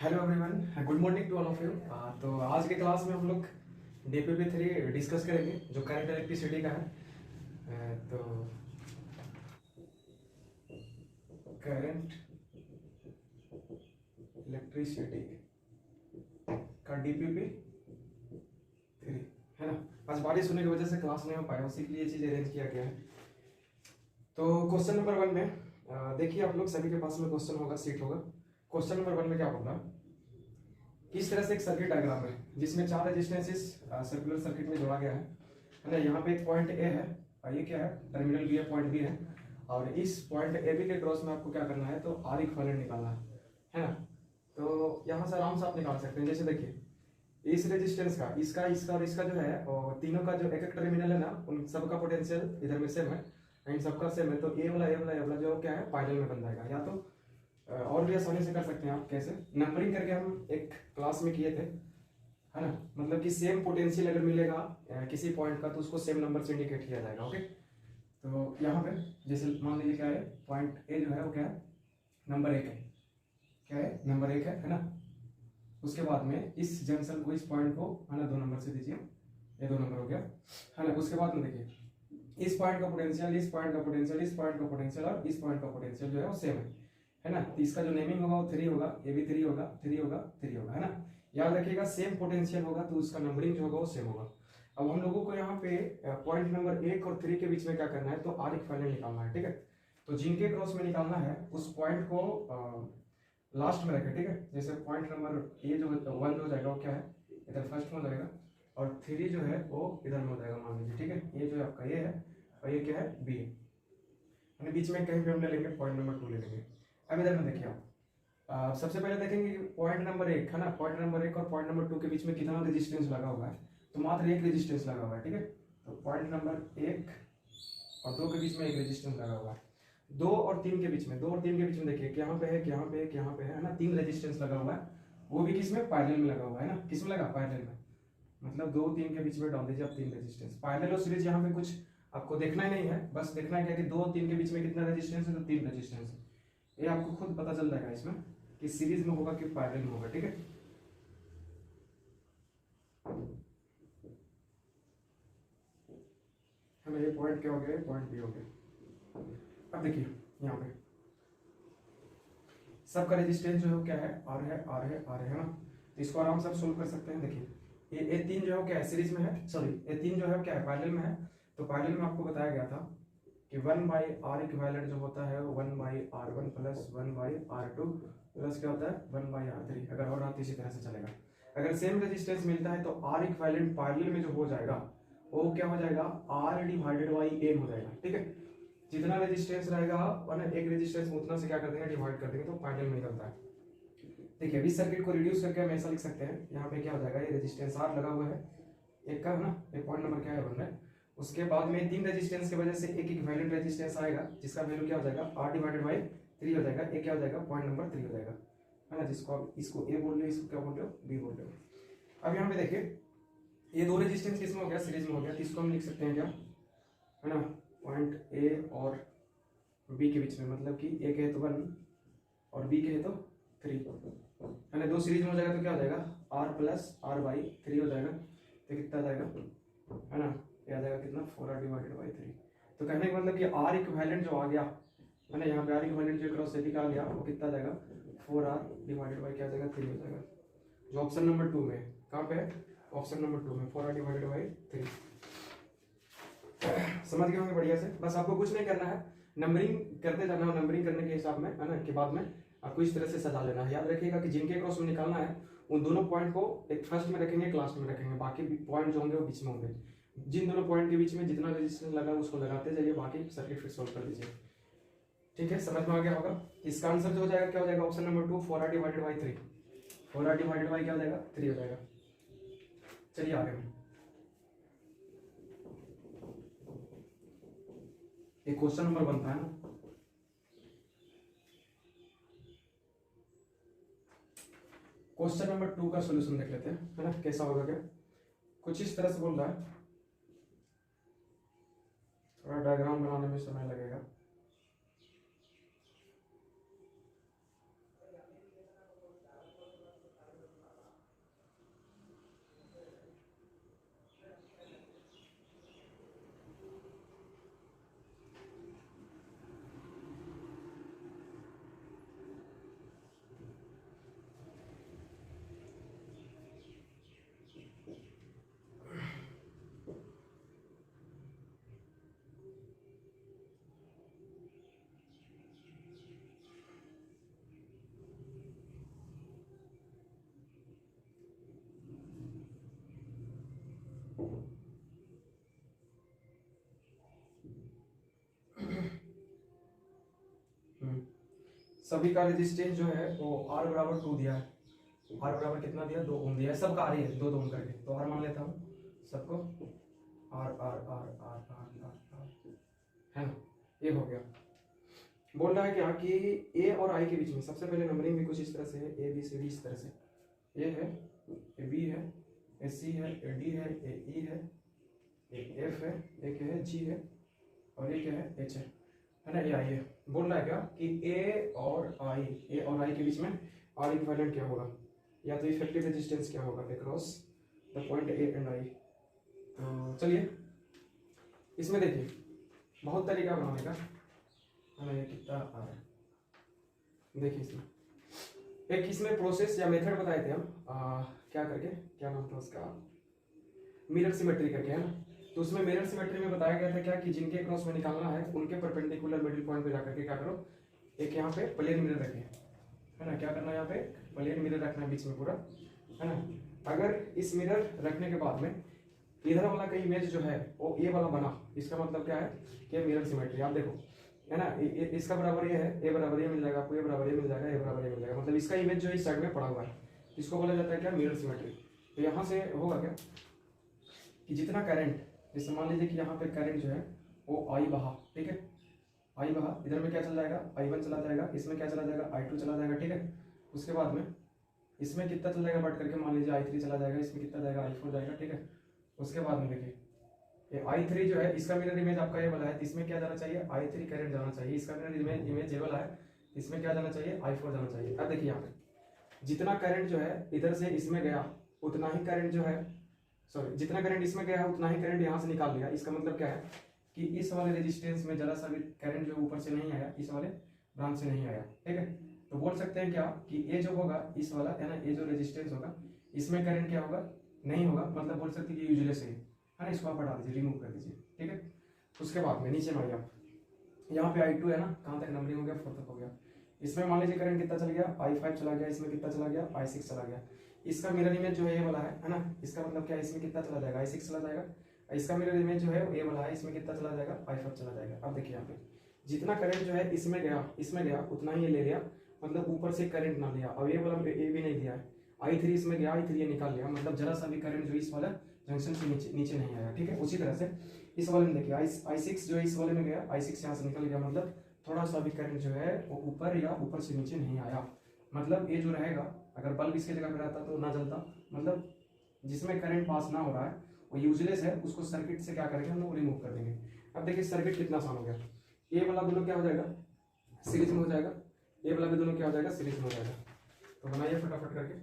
Hello everyone, good morning to all of you. तो आज के क्लास में हम लोग DPP3 डिस्कस करेंगे जो करंट इलेक्ट्रिसिटी का है। तो करंट इलेक्ट्रिसिटी का DPP3 है ना। आज बारिश होने की वजह से क्लास नहीं हो पाया, उसी के लिए ये चीज़ अरेंज किया गया है। तो क्वेश्चन नंबर 1 में देखिए, आप लोग सभी के पास में क्वेश्चन होगा, सीट होगा। क्वेश्चन नंबर 1 में क्या बोल रहा है, किस तरह से एक सर्किट डायग्राम है जिसमें 4 रेजिस्टेंसेस सर्कुलर सर्किट में जोड़ा गया है ना। यहाँ पे एक पॉइंट ए है और ये क्या है, टर्मिनल बी है, पॉइंट बी है। और इस पॉइंट ए बी के क्रॉस में आपको क्या करना है, तो आर इक्विवेलेंट निकालना है ना। तो यहाँ से आराम से आप निकाल सकते हैं। जैसे देखिए, इस रेजिस्टेंस का, इसका, इसका और इसका जो है, और तीनों का जो एक एक टर्मिनल है ना, उन सबका पोटेंशियल इधर में सेम है, इन सबका सेम है। तो ए वाला जो क्या है, पैरेलल में बन जाएगा। या तो और भी आसानी से कर सकते हैं आप। कैसे, नंबरिंग करके हम एक क्लास में किए थे, है ना। मतलब कि सेम पोटेंशियल अगर मिलेगा किसी पॉइंट का, तो उसको सेम नंबर से इंडिकेट किया जाएगा। ओके, तो यहाँ पे जैसे मान लीजिए क्या है, पॉइंट ए जो है वो क्या है, नंबर 1 है। क्या है, नंबर 1 है ना। उसके बाद में इस जंक्शन को, इस पॉइंट को, है ना, 2 नंबर से दीजिए, ये 2 नंबर हो गया, है ना। उसके बाद में देखिए, इस पॉइंट का पोटेंशियल, इस पॉइंट का पोटेंशियल, इस पॉइंट का पोटेंशियल और इस पॉइंट का पोटेंशियल जो है वो सेम है ना। तो इसका जो नेमिंग होगा वो 3 होगा, ये भी 3 होगा, 3 होगा, 3 होगा, है ना। याद रखिएगा, सेम पोटेंशियल होगा तो उसका नंबरिंग जो होगा वो सेम होगा। अब हम लोगों को यहाँ पे पॉइंट नंबर 1 और 3 के बीच में क्या करना है, तो आर इक्विवेलेंट निकालना है। ठीक है, तो जिनके क्रॉस में निकालना है उस पॉइंट को लास्ट में रखें। ठीक है, जैसे पॉइंट नंबर ए जो 1 हो जाएगा वो क्या है, इधर फर्स्ट में हो जाएगा, और 3 जो है वो इधर में हो जाएगा, मान लीजिए। ठीक है, ये जो आपका ये है और ये क्या है, बी है। बीच में कहीं भी हम ले लेंगे, पॉइंट नंबर 2 ले लेंगे। अब इधर में देखिए आप सबसे पहले देखेंगे कि पॉइंट नंबर 1 है ना, पॉइंट नंबर 1 और पॉइंट नंबर 2 के बीच में कितना रेजिस्टेंस लगा हुआ है, तो मात्र एक रेजिस्टेंस लगा हुआ है। ठीक है, तो पॉइंट नंबर 1 और 2 के बीच में एक रेजिस्टेंस लगा हुआ है। 2 और 3 के बीच में, 2 और 3 के बीच में देखिए, यहाँ पे है, यहाँ पे है, यहाँ पे है ना, 3 रेजिस्टेंस लगा हुआ है। वो भी किसमें, पैरेलल में लगा हुआ है ना। किसमें लगा, पैरेलल में। मतलब 2 3 के बीच में डाल दीजिए आप 3 रेजिस्टेंस। पैरेलल और सीरीज यहाँ पे कुछ आपको देखना ही नहीं है, बस देखना है क्या कि 2 और 3 के बीच में कितना रेजिस्टेंस है, तो 3 रेजिस्टेंस है। ये आपको खुद पता चल जाएगा इसमें कि सीरीज में होगा कि पैरेलल में होगा। ठीक है, हमें ये पॉइंट क्या हो गया, पॉइंट बी हो गया। अब देखिए यहाँ पे सबका रेजिस्टेंस जो है क्या है, आर है, आर है, आर है ना। तो इसको आराम से आप सोल्व कर सकते हैं। देखिए ये 3 जो है क्या है, सीरीज में है, सॉरी ये 3 जो है क्या है, पैरेलल में है। तो पैरेलल में आपको बताया गया था कि 1/r इक्विवेलेंट जो होता है 1/r1 प्लस 1/r2 प्लस क्या होता है 1/r3। अगर और आप इसी तरह से चलेगा, अगर सेम रेजिस्टेंस मिलता है तो आर इक्विवेलेंट पैरेलल में जो हो जाएगा वो क्या हो जाएगा, r डिवाइडेड बाई n हो जाएगा। ठीक है, जितना रेजिस्टेंस रहेगा और एक रेजिस्टेंस उतना से क्या कर देंगे, डिवाइड कर देंगे, तो पैरेलल में निकलता है। देखिए, इस सर्किट को रिड्यूस करके हम ऐसा लिख सकते हैं, यहाँ पे क्या हो जाएगा, ये रेजिस्टेंस R लगा हुआ है एक का, है ना, ये पॉइंट नंबर क्या है 1 है। उसके बाद में 3 रेजिस्टेंस की वजह से एक इक्विवेलेंट रेजिस्टेंस आएगा जिसका वैल्यू क्या हो जाएगा, R डिवाइडेड बाई 3 हो जाएगा। ये क्या हो जाएगा, पॉइंट नंबर 3 हो जाएगा, है ना, जिसको आप इसको A बोल रहे हो, इसको क्या बोल रहे हो, B बोल रहे हो। अब यहाँ पे देखिए, ये 2 रेजिस्टेंस किसमें हो गया, सीरीज में हो गया। तो इसको हम लिख सकते हैं क्या, है ना, पॉइंट A और B के बीच में, मतलब कि A के है तो 1 और B के है तो 3, है ना। 2 सीरीज में हो जाएगा तो क्या हो जाएगा, R प्लस R/3 हो जाएगा। तो कितना जाएगा, है ना, ये आ जाएगा कितना, 4R डिवाइडेड बाई 3। तो कहने का मतलब कि R इक्विवेलेंट जो आ गया, है ना, यहाँ पे R इक्विवेलेंट जो क्रॉस सेटिंग आ गया वो कितना जाएगा, 4R डिवाइडेड बाई क्या जाएगा, 3 हो जाएगा। जो ऑप्शन नंबर 2 में, कहाँ पे है, ऑप्शन नंबर 2 में 4R डिवाइडेड बाई 3। समझ गए होंगे बढ़िया से। बस आपको कुछ नहीं करना है, नंबरिंग करते जाना, नंबरिंग करने के हिसाब में, है ना, के बाद में आपको इस तरह से सजा लेना है। याद रखिएगा कि जिनके क्रॉस में निकालना है उन दोनों पॉइंट को एक फर्स्ट में रखेंगे, लास्ट में रखेंगे, बाकी पॉइंट जो होंगे वो बीच में होंगे। जिन दोनों पॉइंट के बीच में जितना रेजिस्टेंस लगा उसको लगाते जाइए, बाकी सर्किट फिर सोल्व कर दीजिए। ठीक है, समझ में आ गया होगा। इसका आंसर जो हो जाएगा क्या हो जाएगा, option number 2 4R divided by 3। 4R divided by क्या हो जाएगा, 3 हो जाएगा। चलिए आगे में एक क्वेश्चन नंबर बनता है ना, क्वेश्चन नंबर 2 का सॉल्यूशन देख लेते हैं, है ना, कैसा होगा। क्या कुछ इस तरह से बोल रहा है, थोड़ा डायग्राम बनाने में समय लगेगा। सभी का रेजिस्टेंस जो है वो R बराबर 2 दिया है। R बराबर कितना दिया, 2 ओम दिया है। सबका R ही है, 2 ओम करके, तो R मान लेता हूँ सबको, R R R R R R R, है ना, ये हो गया। बोल रहा है क्या कि ए और आई के बीच में सबसे पहले नंबरिंग भी कुछ इस तरह से है, ए बी सी डी इस तरह से, ए है, ए बी है, ए सी है, ए डी है, ए ई है, ए एफ है, एक है जी है, और एक है एच है ना, ए आई है। बोल रहा है क्या कि ए और आई के बीच में आर इक्विवेलेंट क्या होगा, या तो इफेक्टिव रेजिस्टेंस क्या होगा across the point A and आई। तो चलिए इसमें देखिए बहुत तरीका बनाने का, है ना, ये कितना आ रहा है देखिए। इसमें एक इसमें प्रोसेस या मेथड बताए थे हम, क्या करके, क्या नाम था उसका, मिरर सिमेट्री करके, है ना। तो उसमें मिरर सिमेट्री में बताया गया था क्या कि जिनके क्रॉस में निकालना है उनके परपेंडिकुलर मिडिल पॉइंट पे जाकर के क्या करो, एक यहाँ पे प्लेन मिरर रखें, है ना। क्या करना है, यहाँ पे प्लेन मिरर रखना है बीच में पूरा, है ना। अगर इस मिरर रखने के बाद में इधर वाला का इमेज जो है वो ए वाला बना, इसका मतलब क्या है कि मिरर सिमेट्री। आप देखो, है ना, इसका बराबर ये है, ए बराबर ये मिल जाएगा आपको, ए बराबर ये मिल जाएगा, ए बराबर ये मिल जाएगा, मतलब इसका इमेज जो इस साइड में पड़ा हुआ है, इसको बोला जाता है क्या, मिरर सिमेट्री। तो यहाँ से होगा क्या कि जितना करंट, जैसे मान लीजिए कि यहाँ पे करंट जो है वो आई बहा, ठीक है, आई बहा, इधर में क्या चला जाएगा, I1 चला जाएगा, इसमें क्या चला जाएगा, I2 चला जाएगा, ठीक है। उसके बाद में इसमें कितना चला जाएगा बढ़ करके, मान लीजिए I3 चला जाएगा, इसमें कितना जाएगा, I4 जाएगा, ठीक है। उसके बाद में देखिए ये I3 जो है इसका मिरर इमेज आपका ये वाला है, इसमें क्या जाना चाहिए, I3 करंट जाना चाहिए, इसका मिरर इमेज ये वाला है, इसमें क्या जाना चाहिए, I4 जाना चाहिए। अब देखिए यहाँ पे जितना करंट जो है इधर से इसमें गया उतना ही करंट जो है, सॉरी, जितना करंट इसमें गया है उतना ही करंट यहाँ से निकाल लिया। इसका मतलब क्या है कि इस वाले रेजिस्टेंस में जरा सा भी करंट जो ऊपर से नहीं आया, इस वाले ब्रांच से नहीं आया, ठीक है। तो बोल सकते हैं क्या कि ये जो होगा इस वाला, है ना, ये जो रेजिस्टेंस होगा इसमें करंट क्या होगा, नहीं होगा, मतलब बोल सकते हैं कि यूजलेस है ना। इसको आप हटा दीजिए, रिमूव कर दीजिए, ठीक है। उसके बाद में नीचे में आइए आप, यहाँ पे I2 है ना, कहाँ तक नंबरिंग हो गया, 4 तक हो गया। इसमें मान लीजिए करंट कितना चल गया, I5 चला गया, इसमें कितना चला गया, I6 चला गया। इसका मिरर इमेज जो है ये वाला है ना, इसका मतलब क्या है, इसमें कितना चला जाएगा, I6 चला जाएगा। इसका मिरर इमेज जो है ये वाला है, इसमें कितना चला जाएगा, I5 चला जाएगा। अब देखिए यहाँ पे जितना करंट जो है इसमें गया उतना ही ये ले लिया, मतलब ऊपर से करंट ना लिया। और ये वाला ये भी नहीं दिया है, I3 इसमें गया, I3 ये निकाल लिया, मतलब जरा सा भी करंट जो इस वाला जंक्शन से नीचे नहीं आया, ठीक है। उसी तरह से इस वाले में देखिए I6 जो इस वाले में गया, I6 यहाँ से निकल गया, मतलब थोड़ा सा भी करंट जो है वो ऊपर या ऊपर से नीचे नहीं आया। मतलब ये जो रहेगा, अगर बल्ब इसके जगह पे रहता तो ना जलता, मतलब जिसमें करंट पास ना हो रहा है वो यूजलेस है, उसको सर्किट से क्या करेंगे हम लोग, रिमूव कर देंगे। अब देखिए सर्किट कितना आसान हो गया, ये वाला दोनों क्या हो जाएगा, सीरीज में हो जाएगा, ये वाला भी दोनों क्या हो जाएगा, सीरीज में हो जाएगा। तो बनाइए फटाफट करके,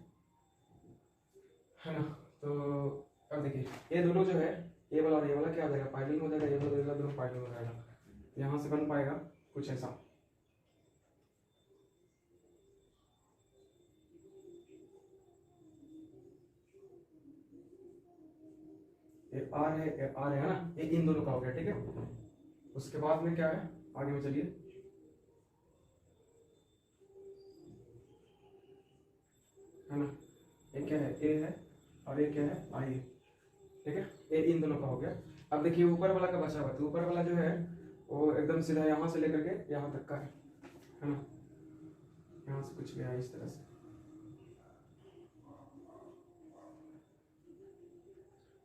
है ना। तो अब देखिए ये दोनों जो है, ये वाला और ये वाला क्या हो जाएगा, पैरेलल हो जाएगा, ये वाला दोनों पैरेलल हो जाएगा। यहाँ से बन पाएगा कुछ ऐसा, ये आर है ना, ये इन दोनों का हो गया, ठीक है। उसके बाद में क्या है, आगे में चलिए, है ना, ये क्या है, ए है, और ये क्या है, आई है, ठीक है। ये इन दोनों का हो गया। अब देखिए ऊपर वाला का बचा हुआ, तो ऊपर वाला जो है वो एकदम सीधा यहाँ से लेकर के यहाँ तक का है ना, यहाँ से कुछ गया इस तरह से,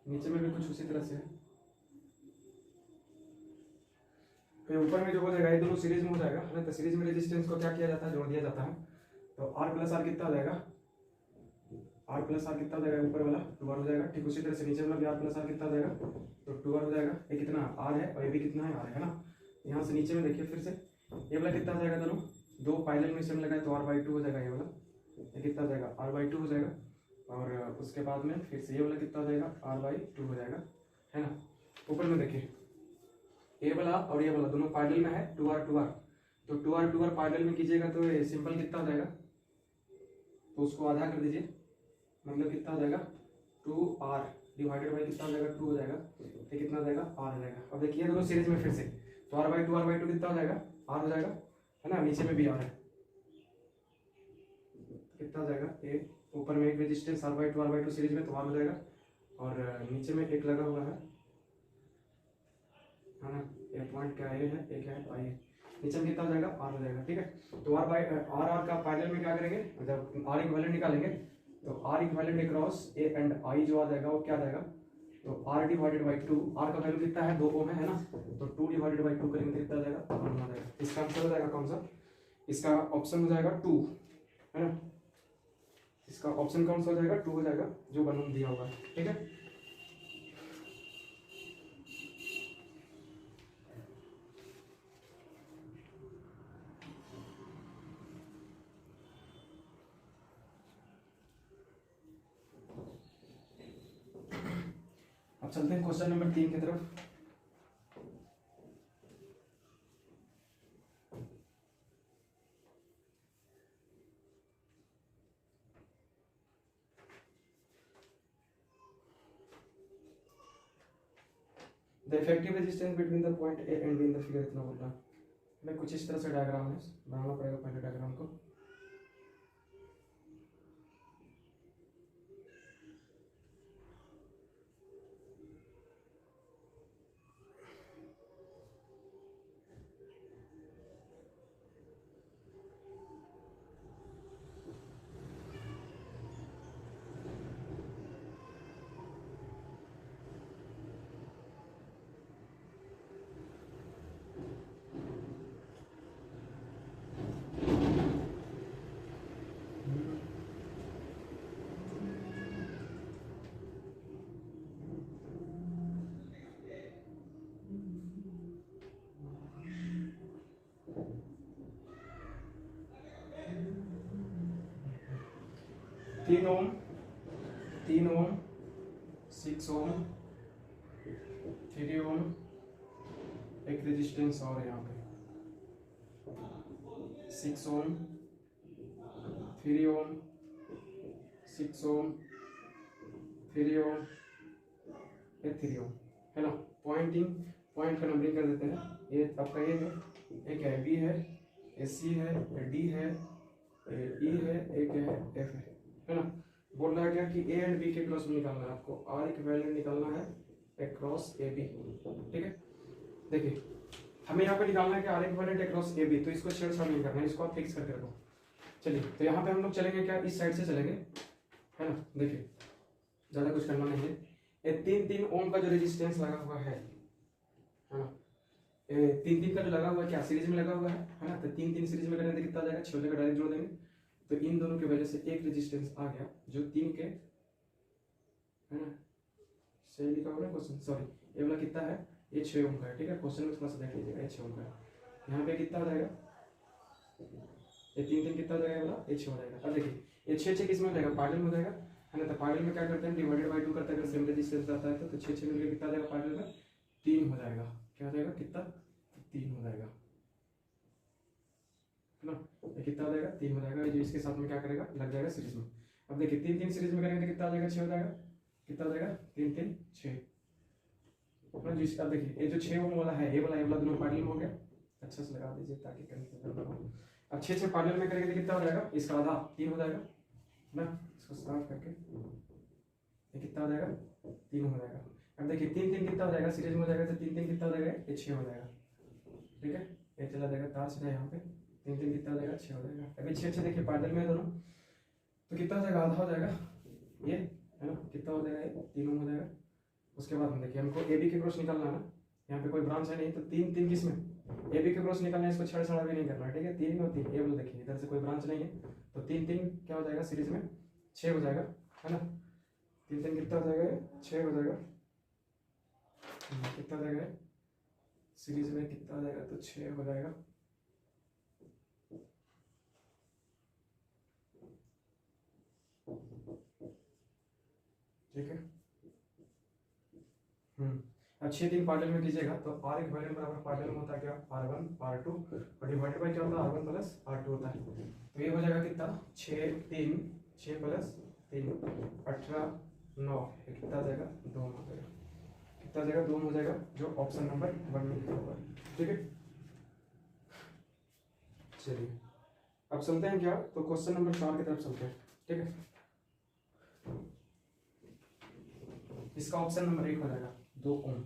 नीचे में भी कुछ उसी तरह से है। फिर ऊपर में जो हो जाएगा ये दोनों सीरीज में हो जाएगा, है ना। तो सीरीज में रेजिस्टेंस को क्या किया जाता है, जोड़ दिया जाता है। तो R प्लस R कितना हो जाएगा, R प्लस R कितना हो जाएगा, ऊपर वाला 2R हो जाएगा। ठीक उसी तरह से नीचे वाला भी R प्लस R कितना हो जाएगा, तो 2R हो जाएगा। ये कितना R है और ये भी कितना है, R है ना। यहाँ से नीचे में देखिए फिर से ये वाला कितना हो जाएगा, दोनों दो पैरेलल में सेम लगाए तो R/2 हो जाएगा, ये वाला ये कितना हो जाएगा, R/2 हो जाएगा। और उसके बाद में फिर से ये वाला कितना हो जाएगा, R/2 हो जाएगा, है ना। ऊपर में देखिए ये वाला और ये वाला दोनों पैरेलल में है, 2R 2R, तो 2R 2R पैरेलल में कीजिएगा तो ये सिंपल कितना हो जाएगा, तो उसको आधा कर दीजिए, मतलब कितना हो जाएगा 2R डिवाइडेड बाई कितना हो जाएगा 2 हो जाएगा, तो कितना हो जाएगा R हो जाएगा। अब देखिए दोनों सीरीज में फिर से, तो R/2 कितना हो जाएगा, R हो जाएगा, है ना। नीचे में भी R है, कितना हो जाएगा, ये ऊपर में एक रेजिस्टेंस R/2 सीरीज में, तो R हो जाएगा। और नीचे में एक लगा हुआ है ना, ये पॉइंट क्या है, एक है आई है। नीचे में कितना हो जाएगा आर हो जाएगा, ठीक है। तो आर बाई आर का पैरेलल में क्या करेंगे, जब आर इक्विवेलेंट निकालेंगे तो R equivalent across A and I जो आ जाएगा वो क्या आ जाएगा, तो आर डिवाइडेड बाई 2, आर का वैल्यू कितना है 2 ओम है ना, तो 2 डिवाइडेड बाई 2 करेंगे तो कितना आ जाएगा 1 आ जाएगा। इसका आंसर हो जाएगा कौन सा, इसका ऑप्शन हो जाएगा 2 है ना, इसका ऑप्शन कौन सा हो जाएगा 2 हो जाएगा, जो 1 ओम दिया हुआ है, ठीक है। अब चलते हैं क्वेश्चन नंबर 3 की तरफ। The effective resistance between the point A and be in the figure, इतना बोल रहा मैं कुछ इस तरह से डायग्राम है, बनाना पड़ेगा पहले डायग्राम को। तीन ओम 6 ओम 3 ओम, एक रेजिस्टेंस और यहाँ पे 6 ओम 3 ओम 6 ओम 3 ओम, ये 3 ओम है ना। पॉइंट का नंबरिंग कर देते हैं। ये आपका ये है, एक है बी है, ए सी है, डी है, ई है, एक है एफ है ना। बोल रहा है क्या कि ए एंड बी के क्रॉस में निकालना है आपको, आर इक्विवेलेंट निकालना है अक्रॉस ए बी, ठीक है। देखिए हमें यहाँ पे निकालना है कि R equivalent across A B, तो इसको छेड़छाड़ नहीं करना है, इसको आप फिक्स करके रखो। चलिए तो यहाँ पे हम लोग चलेंगे क्या, इस साइड से चलेंगे है ना। देखिए ज़्यादा कुछ करना नहीं है। ये 3 ओम का जो रेजिस्टेंस लगा हुआ है ना, 3 का जो लगा हुआ है क्या सीरीज में लगा हुआ है ना। तो 3 सीरीज में करेंगे तो कितना आ जाएगा, 6 जगह डायरेक्ट जोड़ देंगे, तो इन दोनों की वजह से एक रेजिस्टेंस आ गया जो 3 के है ना। सही लिखा होगा क्वेश्चन, सॉरी ये वाला कितना है, ये 6 ओम का है, ठीक है। क्वेश्चन में थोड़ा सा देख लीजिएगा, ये 6 ओम का है। यहाँ पे कितना हो जाएगा, ये 3 कितना हो जाएगा वाला, ये 6 हो जाएगा। अब देखिए ये 6 किस में हो जाएगा, पैरेलल में हो जाएगा है ना। तो पैरेलल में क्या करते हैं, डिवाइडेड बाई 2 करते हैं, अगर सेम रेजिस्टेंस रहता है तो 6 मिलकर कितना आ जाएगा, पैरेलल में 3 हो जाएगा। क्या हो जाएगा, कितना 3 हो जाएगा है ना। ये कितना हो जाएगा, 3 हो जाएगा, जो इसके साथ में क्या करेगा, लग जाएगा सीरीज में। अब देखिए 3 सीरीज में करेंगे तो कितना आ जाएगा, 6 हो जाएगा। कितना हो जाएगा, 3 6। अब देखिए ये जो 6 ओम वाला है, ये वाला दोनों पैरेलल में हो गया। अच्छा से लगा दीजिए ताकि कंफ्यूजन ना हो। अब 6 पैरेलल में करेंगे तो कितना हो जाएगा, इसका आधा 3 हो जाएगा ना। इसको साफ करके ये कितना हो जाएगा, 3 हो जाएगा। अब देखिए 3 कितना हो जाएगा, सीरीज में हो जाएगा, तो 3 कितना हो जाएगा, ये 6 हो जाएगा, ठीक है। ये चला जाएगा तार सीधा यहाँ पे, 3 कितना हो जाएगा, 6 हो जाएगा। अभी 6 देखिए पैरेलल में दोनों, तो कितना हो जाएगा, आधा हो जाएगा ये है ना। कितना हो जाएगा, ये 3 ओम हो जाएगा। उसके बाद हम देखिए हमको ए बी के क्रॉस निकालना है ना, यहाँ पे कोई ब्रांच है नहीं, तो 3 किस में, ए बी के क्रॉस निकालना है, इसको छेड़छाड़ भी नहीं करना है, ठीक है। 3 में 3 ए वाला देखिए इधर से कोई ब्रांच नहीं है, तो 3 क्या हो जाएगा, सीरीज में 6 हो जाएगा है ना। 3 कितना हो जाएगा, 6 हो जाएगा। कितना हो जाएगा, सीरीज में कितना हो जाएगा, तो 6 हो जाएगा। ठीक है। अब 6 पैरेलल में कीजिएगा तो आर इक्विवेलेंट बराबर पैरेलल में होता है क्या, R1 R2 और डिवाइडेड बाय क्या होता है, R1 प्लस R2 होता है। तो ये हो जाएगा कितना, 6 प्लस 3 18 9, कितना हो जाएगा, 2 हो जाएगा। कितना हो जाएगा, 2 हो जाएगा, जो ऑप्शन नंबर 1 में लिखा हुआ है, ठीक है। चलिए अब चलते हैं क्या, तो क्वेश्चन नंबर 4 की तरफ चलते हैं, ठीक है। इसका ऑप्शन नंबर 1 हो जाएगा 2 ओम।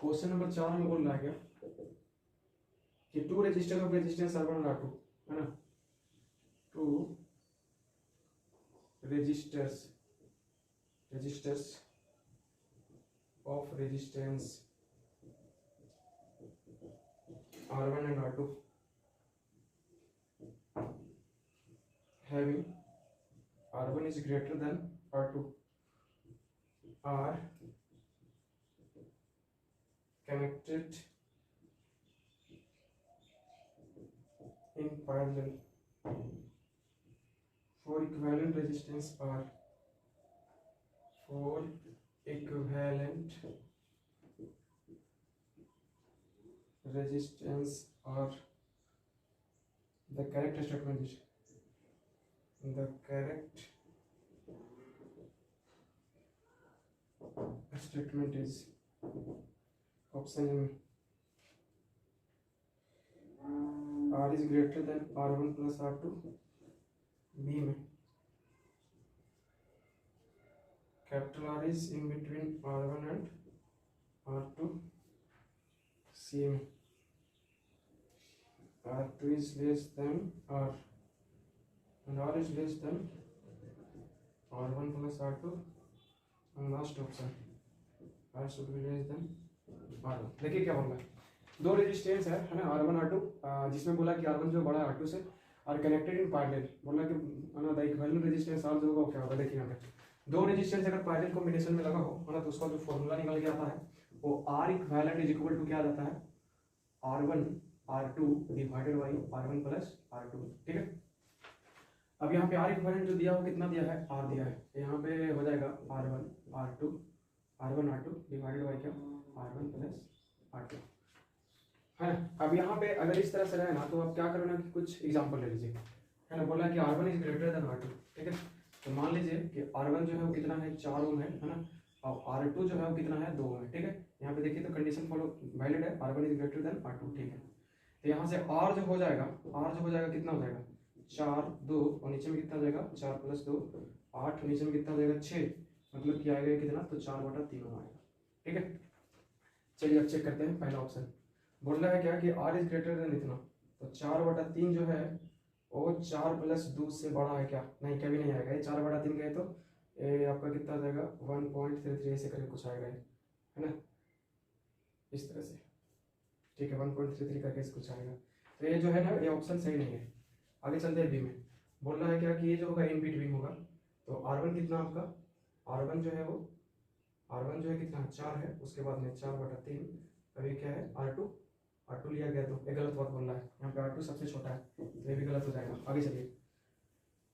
क्वेश्चन नंबर 4 में बोल रहा है क्या कि to resistor of resistance R1 और R2 है ना, two resistors of resistance R1 and R2 having R1 is greater than R2 are connected in parallel for equivalent resistance R. For equivalent resistance R, the correct statement is option M, R is greater than R1 plus R2. B में capital R is in between R1 and R2. C में R2 is less than R and R is less than R1 plus R2. and last option R should be less than R1. देखिए क्या बोला, दो resistance है ना R1 R2, जिसमें बोला कि R1 जो बड़ा है R2 से और कनेक्टेड इन पैरेलल, बोला कि द इक्विवेलेंट रेजिस्टेंस R जो होगा क्या होगा। देखिए यहाँ पे दो रेजिस्टेंस अगर पैरेलल कॉम्बिनेशन में लगा हो है ना, तो उसका जो फॉर्मूला निकल के आता है वो R equivalent is equal to क्या आ जाता है, R1 R2 divided by R1 plus R2। ठीक है, अब यहाँ पे R इक्विवेलेंट जो दिया हो कितना दिया है, R दिया है, यहाँ पे हो जाएगा R1 R2 डिवाइडेड बाई क्या R1 प्लस R2 है ना। अब यहाँ पे अगर इस तरह से रहे ना तो आप क्या करना कि कुछ एग्जांपल ले लीजिए है ना, बोला कि R1 is greater than R2। ठीक है, तो मान लीजिए कि R1 जो है वो कितना है 4 ओम है ना, और R2 जो है वो कितना है 2 ओम है। ठीक है, यहाँ पे देखिए तो कंडीशन फॉलो वैलिड है, R1 is greater than R2। ठीक है, तो यहाँ से R जो हो जाएगा कितना हो जाएगा 4 2 और नीचे में कितना हो जाएगा 4 प्लस 2 8, नीचे में कितना हो जाएगा 6, मतलब कि आएगा कितना तो 4/3 ओम आएगा। ठीक है, चलिए अब चेक करते हैं पहला ऑप्शन। बोल रहा है क्या कि R इज ग्रेटर देन इतना, तो 4/3 जो है वो 4 प्लस 2 से बड़ा है क्या, नहीं कभी नहीं आएगा, ये 4/3 गए तो ये आपका कितना आ जाएगा 1.33 ऐसे करके कुछ आएगा है ना, इस तरह से। ठीक है, 1.33 करके कुछ आएगा, तो ये जो है ना ये ऑप्शन सही नहीं है। आगे चलते हैं बी में, बोल रहा है क्या कि ये जो होगा इन बिटवीन होगा, तो R1 कितना आपका R1 जो है वो R1 जो है कितना 4 है, उसके बाद में 4/3, अभी क्या है R2 लिया गया, तो ये गलत बात बोल रहा है, यहाँ पे R2 सबसे छोटा है तो ये भी गलत हो जाएगा। आगे चलिए,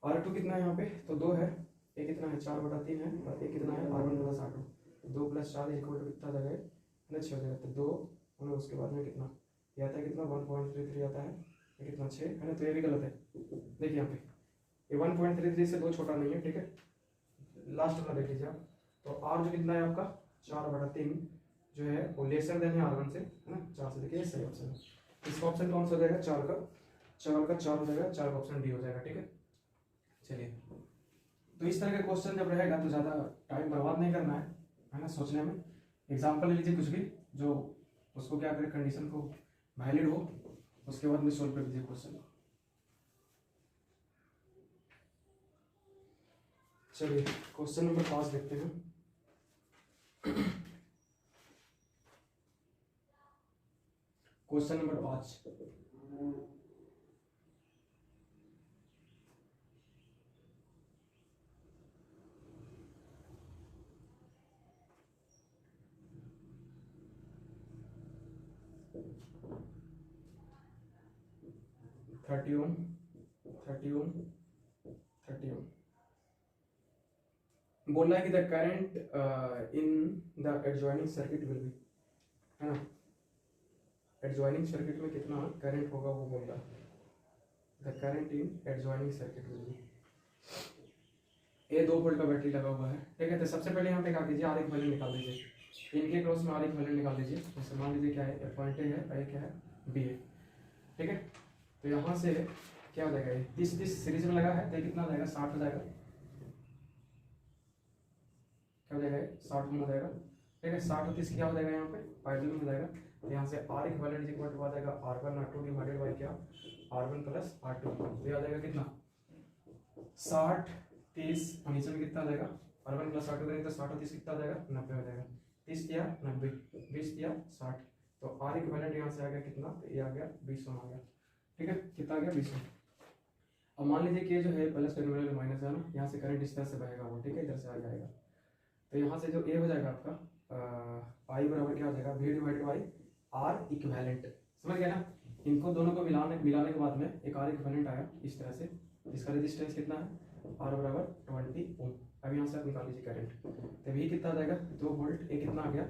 R2 कितना है यहाँ पे तो 2 है, ये कितना है 4/3 है, और ये कितना है R1 plus R2, 2 + 4 equal to कितना जाएगा ना 6 हो जाएगा, तो 2 और उसके बाद में कितना ये आता है कितना 1.33 आता है, ये कितना 6 है ना, तो ये भी गलत है। देखिए यहाँ पे ये 1.33 से 2 छोटा नहीं है। ठीक है, लास्ट वाला देख लीजिए आप, तो R जो कितना है आपका 4/3 जो है वो लेसर देन है R1 से है ना, 4 से। देखिए सही ऑप्शन है, इसका ऑप्शन कौन सा हो जाएगा 4 का 4 हो जाएगा, 4 का ऑप्शन डी हो जाएगा। ठीक है, चलिए तो इस तरह का क्वेश्चन जब रहेगा तो ज़्यादा टाइम बर्बाद नहीं करना है ना सोचने में। एग्जाम्पल ले लीजिए कुछ भी जो उसको क्या करे कंडीशन को वैलिड हो, उसके बाद में सोल्व कर दीजिए क्वेश्चन। चलिए क्वेश्चन नंबर 5 देखते हैं। क्वेश्चन नंबर 5, थर्टी ओम बोल रहा है कि the current in the adjoining circuit will be है ना, एडजॉइनिंग सर्किट में कितना करंट होगा वो बोल रहा है, the current in adjoining circuit will be. ये 2 वोल्ट का बैटरी लगा हुआ है। ठीक है, तो सबसे पहले यहाँ पे क्या कीजिए R इक्विवेलेंट निकाल दीजिए, इनके क्रॉस में R इक्विवेलेंट निकाल दीजिए। जैसे मान लीजिए क्या है पॉइंट ए है और क्या है बी है। ठीक है, तो यहाँ से क्या हो जाएगा 30 सीरीज में लगा है तो कितना हो जाएगा 60 हो जाएगा, क्या हो जाएगा 60 हो जाएगा। ठीक है। 60 और 30 क्या हो जाएगा यहाँ पे पैरेलल में हो जाएगा, तो यहाँ से आर इक्विवेलेंट इक्वल टू आ जाएगा R1 R2 डिवाइडेड बाई क्या R1 प्लस R2, तो ये आ जाएगा कितना 60 30 और नीचे में कितना आ जाएगा R1 प्लस R2 करेंगे तो 60 और 30 कितना आ जाएगा 90 हो जाएगा, 30 दिया 90 20 दिया 60, तो आर इक्विवेलेंट यहाँ से आ गया कितना, तो ये आ गया 20 ओम आ गया। ठीक है, कितना आ गया 20 ओम। अब मान लीजिए कि जो है प्लस टर्मिनल माइनस है ना, यहाँ से करंट इस तरह से बहेगा वो, ठीक है, इधर से आ जाएगा, तो यहाँ से जो ए हो जाएगा आपका आई बराबर क्या हो जाएगा V divided by R equivalent, समझ गया ना। इनको दोनों को मिलाने के बाद में एक आर इक्विवेलेंट आया इस तरह से, इसका रेजिस्टेंस कितना है आर बराबर 20 ओम। अब यहाँ से आप निकाल लीजिए करंट, तो वी कितना आ जाएगा 2 वोल्ट, ए कितना आ गया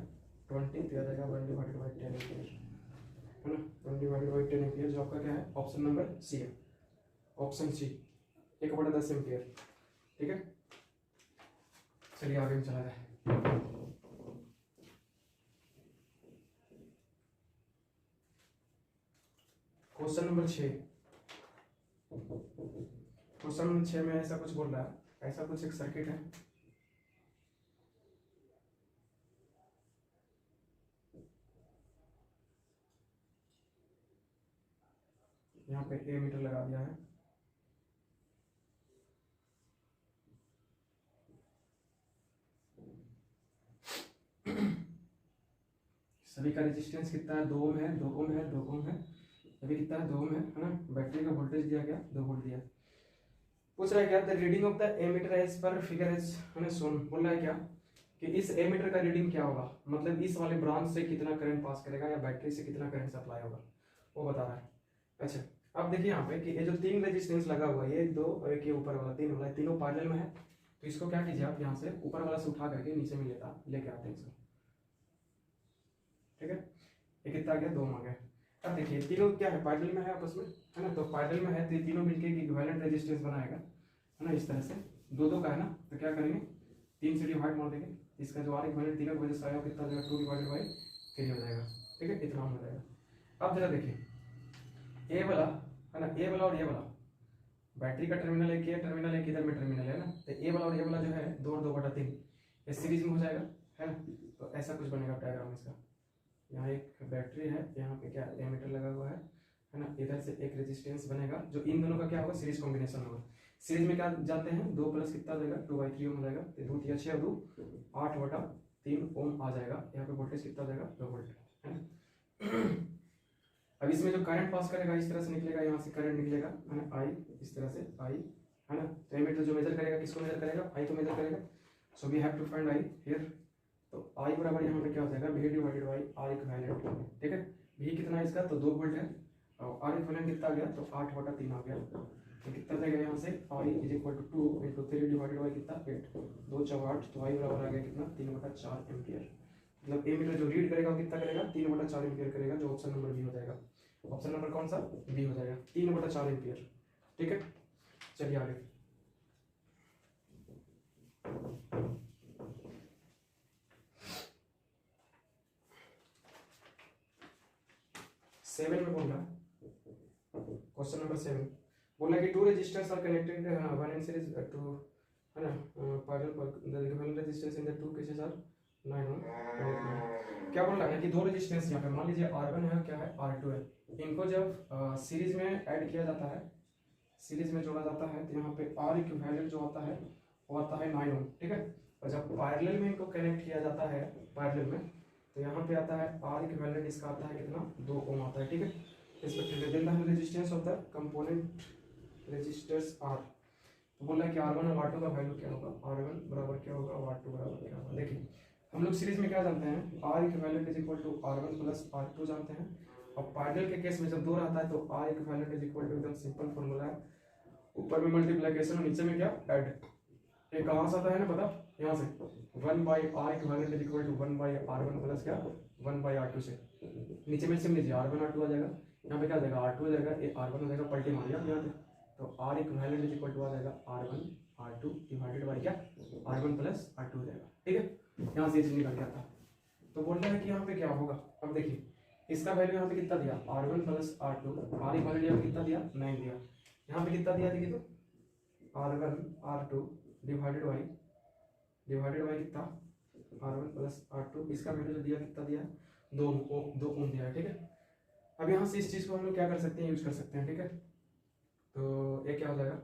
20, तो आ जाएगा 1 डिवाइडेड बाई 10 एम्पीयर, है ना, 1 डिवाइडेड बाई 10 एम्पीयर, जो आपका क्या है ऑप्शन नंबर सी है, ऑप्शन सी 1/10 एम्पीयर। ठीक है, चलिए आगे में चला जाए। क्वेश्चन नंबर 6, क्वेश्चन नंबर 6 में ऐसा कुछ बोल रहा है, ऐसा कुछ एक सर्किट है, यहाँ पे ए मीटर लगा दिया है, सभी का रेजिस्टेंस कितना है 2 ओम है, 2 ओम है, 2 ओम है, अभी कितना है 2 ओम है ना। बैटरी का वोल्टेज दिया गया 2 वोल्ट दिया, पूछ रहा है क्या the reading of the ammeter as per figure as है सोन, बोल रहा है क्या कि इस एमीटर का रीडिंग क्या होगा, मतलब इस वाले ब्रांच से कितना करंट पास करेगा या बैटरी से कितना करंट सप्लाई होगा वो बता रहा है। अच्छा, अब देखिए यहाँ पे कि ये जो 3 रेजिस्टेंस लगा हुआ है, ये 2 और एक ये ऊपर वाला 3 वाला, तीनों पैरेलल में है, तो इसको क्या कीजिए आप यहाँ से ऊपर वाला से उठा करके नीचे में लेके आते हैं इसको, ठीक है। ये कितना आ गया 2 आ गया। अब देखिए तीनों क्या है पैरेलल में है आपस में, है ना, तो पैरेलल में है तो ये तीनों मिलके एक इक्विवेलेंट रेजिस्टेंस बनाएगा, है ना, इस तरह से 2 का है ना, तो क्या करेंगे 3 से डिवाइड मार देंगे, इसका जो आर इक्विवेलेंट तीनों की वजह से आया कितना हो जाएगा 2 डिवाइडेड बाई 3 हो जाएगा, ठीक है, इतना हो जाएगा। अब जरा देखिए ए वाला है ना, ए वाला और ये वाला बैटरी का टर्मिनल एक ये टर्मिनल एक इधर में टर्मिनल है ना, तो ए वाला और ये वाला जो है 2 और 2/3 ये सीरीज में हो जाएगा, है ना, तो ऐसा कुछ बनेगा डायग्राम इसका। यहाँ एक बैटरी है, यहाँ पे क्या एमीटर लगा हुआ है ना, इधर से एक रेजिस्टेंस बनेगा जो इन दोनों का क्या होगा सीरीज कॉम्बिनेशन होगा। सीरीज में क्या जानते हैं 2 प्लस कितना हो जाएगा 2/3 ओम हो जाएगा, तो 2 तिया 6 और 2 8/3 ओम आ जाएगा। यहाँ पे वोल्टेज कितना हो जाएगा 2 वोल्ट, है ना। अब इसमें जो करंट पास करेगा इस तरह से निकलेगा, यहाँ से करंट निकलेगा, है ना, आई इस तरह से आई, है ना, तो एमीटर जो मेजर करेगा किसको मेजर करेगा आई को मेजर करेगा, so we have to find I here, तो आई बराबर यहाँ पे क्या हो जाएगा V divided by R equivalent, ठीक है। वी कितना है इसका तो 2 वोल्ट है, और आर इक्विवेलेंट कितना आ गया तो 8/3 आ गया, तो कितना जाएगा यहाँ से I is equal to 2 × 3 divided by कितना 8 2 4 8, तो आई बराबर आ गया कितना 3/4 एम्पियर। मतलब एमीटर जो रीड करेगा वो कितना करेगा 3/4 एम्पियर करेगा, जो ऑप्शन नंबर बी हो जाएगा। ऑप्शन नंबर कौन सा बी हो जाएगा 3/4 एम्पियर, ठीक है। चलिए आगे 7 में बोल रहा है, क्वेश्चन नंबर 7 बोला कि 2 resistors are connected one in series two, है ना, parallel the equivalent resistance in the 2 cases are 9 ohm. क्या बोल रहा है कि 2 रेजिस्टेंस यहाँ पे मान लीजिए R1 है क्या है R2 है, इनको जब सीरीज में ऐड किया जाता है, सीरीज में जोड़ा जाता है, तो यहाँ पे आर इक्विवेलेंट जो आता है वो आता है 9 ओम, ठीक है। और जब पैरेलल में इनको कनेक्ट किया जाता है पैरेलल में, तो यहाँ पे आता है आर इक्विवेलेंट इसका आता है कितना 2 ओम आता है, ठीक है। Then the resistance of the component resistors are, तो बोला है कि R1 और R2 का वैल्यू क्या होगा, R1 बराबर क्या होगा और R2 बराबर क्या होगा। देखिए हम लोग सीरीज में क्या जानते हैं R equivalent is equal to R1 plus R2 जानते हैं, और पैरेलल के केस में जब 2 रहता है तो R equivalent is equal to एकदम सिंपल फॉर्मूला है, ऊपर में मल्टीप्लिकेशन और नीचे में क्या ऐड। ये कहाँ से आता है ना पता, यहाँ से 1/r equivalent is equal to 1/r1 plus क्या 1/r2 से, नीचे में सिम लीजिए R1 R2 आ जाएगा, यहाँ पे क्या आ जाएगा R2 आ जाएगा, ये R1 हो जाएगा, पलटी मारिए यहाँ पे, तो R equivalent is equal to आ जाएगा R1 R2 डिवाइडेड बाई क्या R1 प्लस R2 हो जाएगा, ठीक है। यहाँ से ये चीज निकल गया था, तो बोल रहा है कि यहाँ पे क्या होगा। अब देखिए इसका वैल्यू यहाँ पे कितना दिया R1 plus R2, are equivalent यहाँ पे कितना दिया 9 दिया, यहाँ पे कितना दिया देखिए तो R1 R2 डिवाइडेड बाई कितना R1 प्लस R2, इसका वैल्यू जो दिया कितना दिया है, 2 ओम दिया है, ठीक है। अब यहाँ से इस चीज़ को हम लोग क्या कर सकते हैं, यूज कर सकते हैं, ठीक है। तो ये क्या हो जाएगा,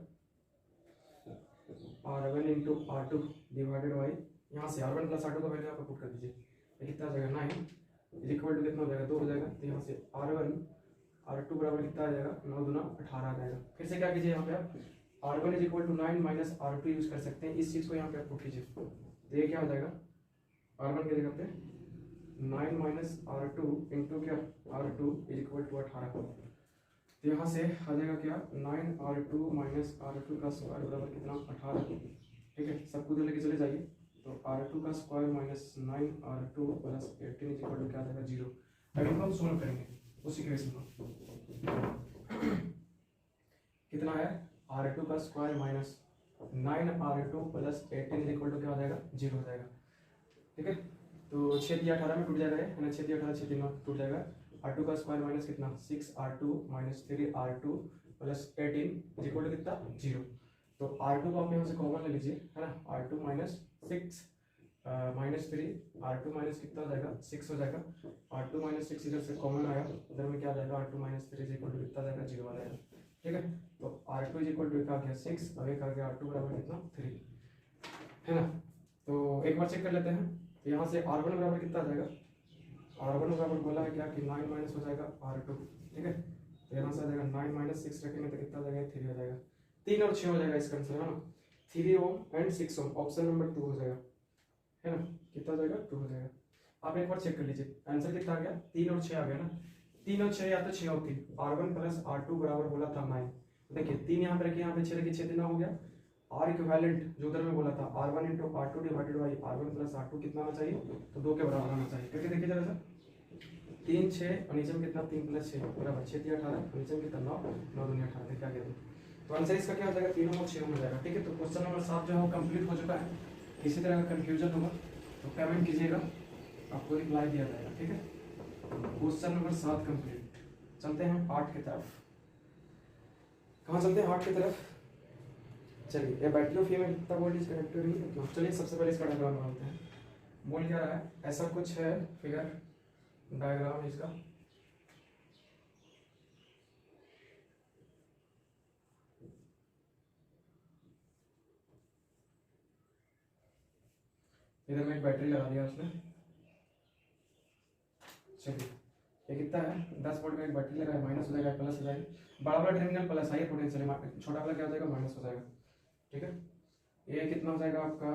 R1 into R2 divided by, यहाँ से R1 प्लस R2 का वैल्यू आप पुट कर दीजिए, ये कितना हो जाएगा 9 इज इक्वल टू कितना हो जाएगा 2 हो जाएगा। तो यहाँ से R1 R2 बराबर कितना आ जाएगा, 9 दूना 18 आ जाएगा। फिर से क्या कीजिए, यहाँ पे आप R1 is equal to 9 minus R2 use कर सकते हैं, इस चीज़ को यहाँ पे आप पुट कीजिए। तो ये क्या हो जाएगा, R1 की जगह पे 9 माइनस R2 इंटू क्या, R2 इज इक्वल टू 18। तो यहाँ से आ जाएगा क्या, 9R2 माइनस R2 का स्क्वायर बराबर कितना, 18, ठीक है। सब कुछ लेके चले जाइए, तो R2 का square minus 9R2 plus 18 is equal to क्या आ जाएगा 0। अब इनको हम सोल्व करेंगे उस इक्वेशन को, कितना है, R2 का square minus 9R2 plus 18 is equal to क्या हो जाएगा 0 हो जाएगा, ठीक है। तो 6 दिया 18 में टूट जाएगा, है ना, 6 दिया 18 6 3 टूट जाएगा। R2 का स्क्वायर माइनस कितना, 6R2 minus 3R2 plus 18 is equal to कितना 0। तो R2 को आप यहाँ से कॉमन ले लीजिए, है ना, R2 minus 6 minus 3, R2 minus कितना हो जाएगा 6 हो जाएगा। R2 माइनस 6 इधर से कॉमन आया, इधर में क्या आ जाएगा, R2 minus 3 is equal to कितना आ जाएगा 0 आ जाएगा, ठीक है। तो R2 इज इक्वल टू एक आ गया 6, अब एक आ गया R2 बराबर कितना 3, है ना। तो एक बार चेक कर लेते हैं, तो यहाँ से R1 बराबर कितना आ जाएगा, R1 बराबर बोला है क्या कि 9 माइनस हो जाएगा R2, ठीक है। तो यहाँ से आ जाएगा 9 माइनस 6 रखेंगे तो कितना आ जाएगा 3 हो जाएगा, 3 और 6 हो जाएगा इसका आंसर, है ना। 3 ohm and 6 ohm, option number 2 हो जाएगा, है ना, कितना हो जाएगा 2 हो जाएगा। आप एक बार चेक कर लीजिए आंसर कितना आ गया, 3 और 6 आ गया ना, 3 और 6 या तो 6 और 3, R1 प्लस R2 बराबर बोला था 9, देखिए 3 यहाँ पे रखिए, यहाँ पे 6 रखिए, 6 3 हो गया। R इक्विवेलेंट जो उधर में बोला था R1 into R2 divided by R1 plus R2 कितना आना चाहिए, तो 2 के बराबर आना चाहिए, करके देखिए जरा सा, 3 6 और नीचे में कितना 3 प्लस 6 बराबर 6 3 18, नीचे में कितना 9 9 दूनी 18, क्या गया। तो आंसर इसका क्या हो जाएगा, 3 और 6 हो जाएगा, ठीक है। तो क्वेश्चन नंबर 7 जो है वो कंप्लीट हो चुका है। किसी तरह का कंफ्यूजन होगा तो कमेंट कीजिएगा, आपको रिप्लाई दिया जाएगा, ठीक है। Question number 7 complete. चलते हैं 8 की तरफ, कहाँ चलते हैं 8 की तरफ, चलिए। ये बैटरी ऑफ फीमेल कितना वोल्टेज कनेक्टेड नहीं कितना, चलिए सबसे पहले इसका डायग्राम बनाते हैं। बोल क्या रहा है, ऐसा कुछ है फिगर, डायग्राम है इसका, इधर में एक बैटरी लगा दिया उसने, चलिए ये कितना है 10 वोल्ट का एक बैटरी लगा है, माइनस हो जाएगा प्लस हो जाएगा, बड़ा वाला टर्मिनल प्लस हाई पोटेंशियल, छोटा वाला क्या हो जाएगा माइनस हो जाएगा, ठीक है। ये कितना हो जाएगा आपका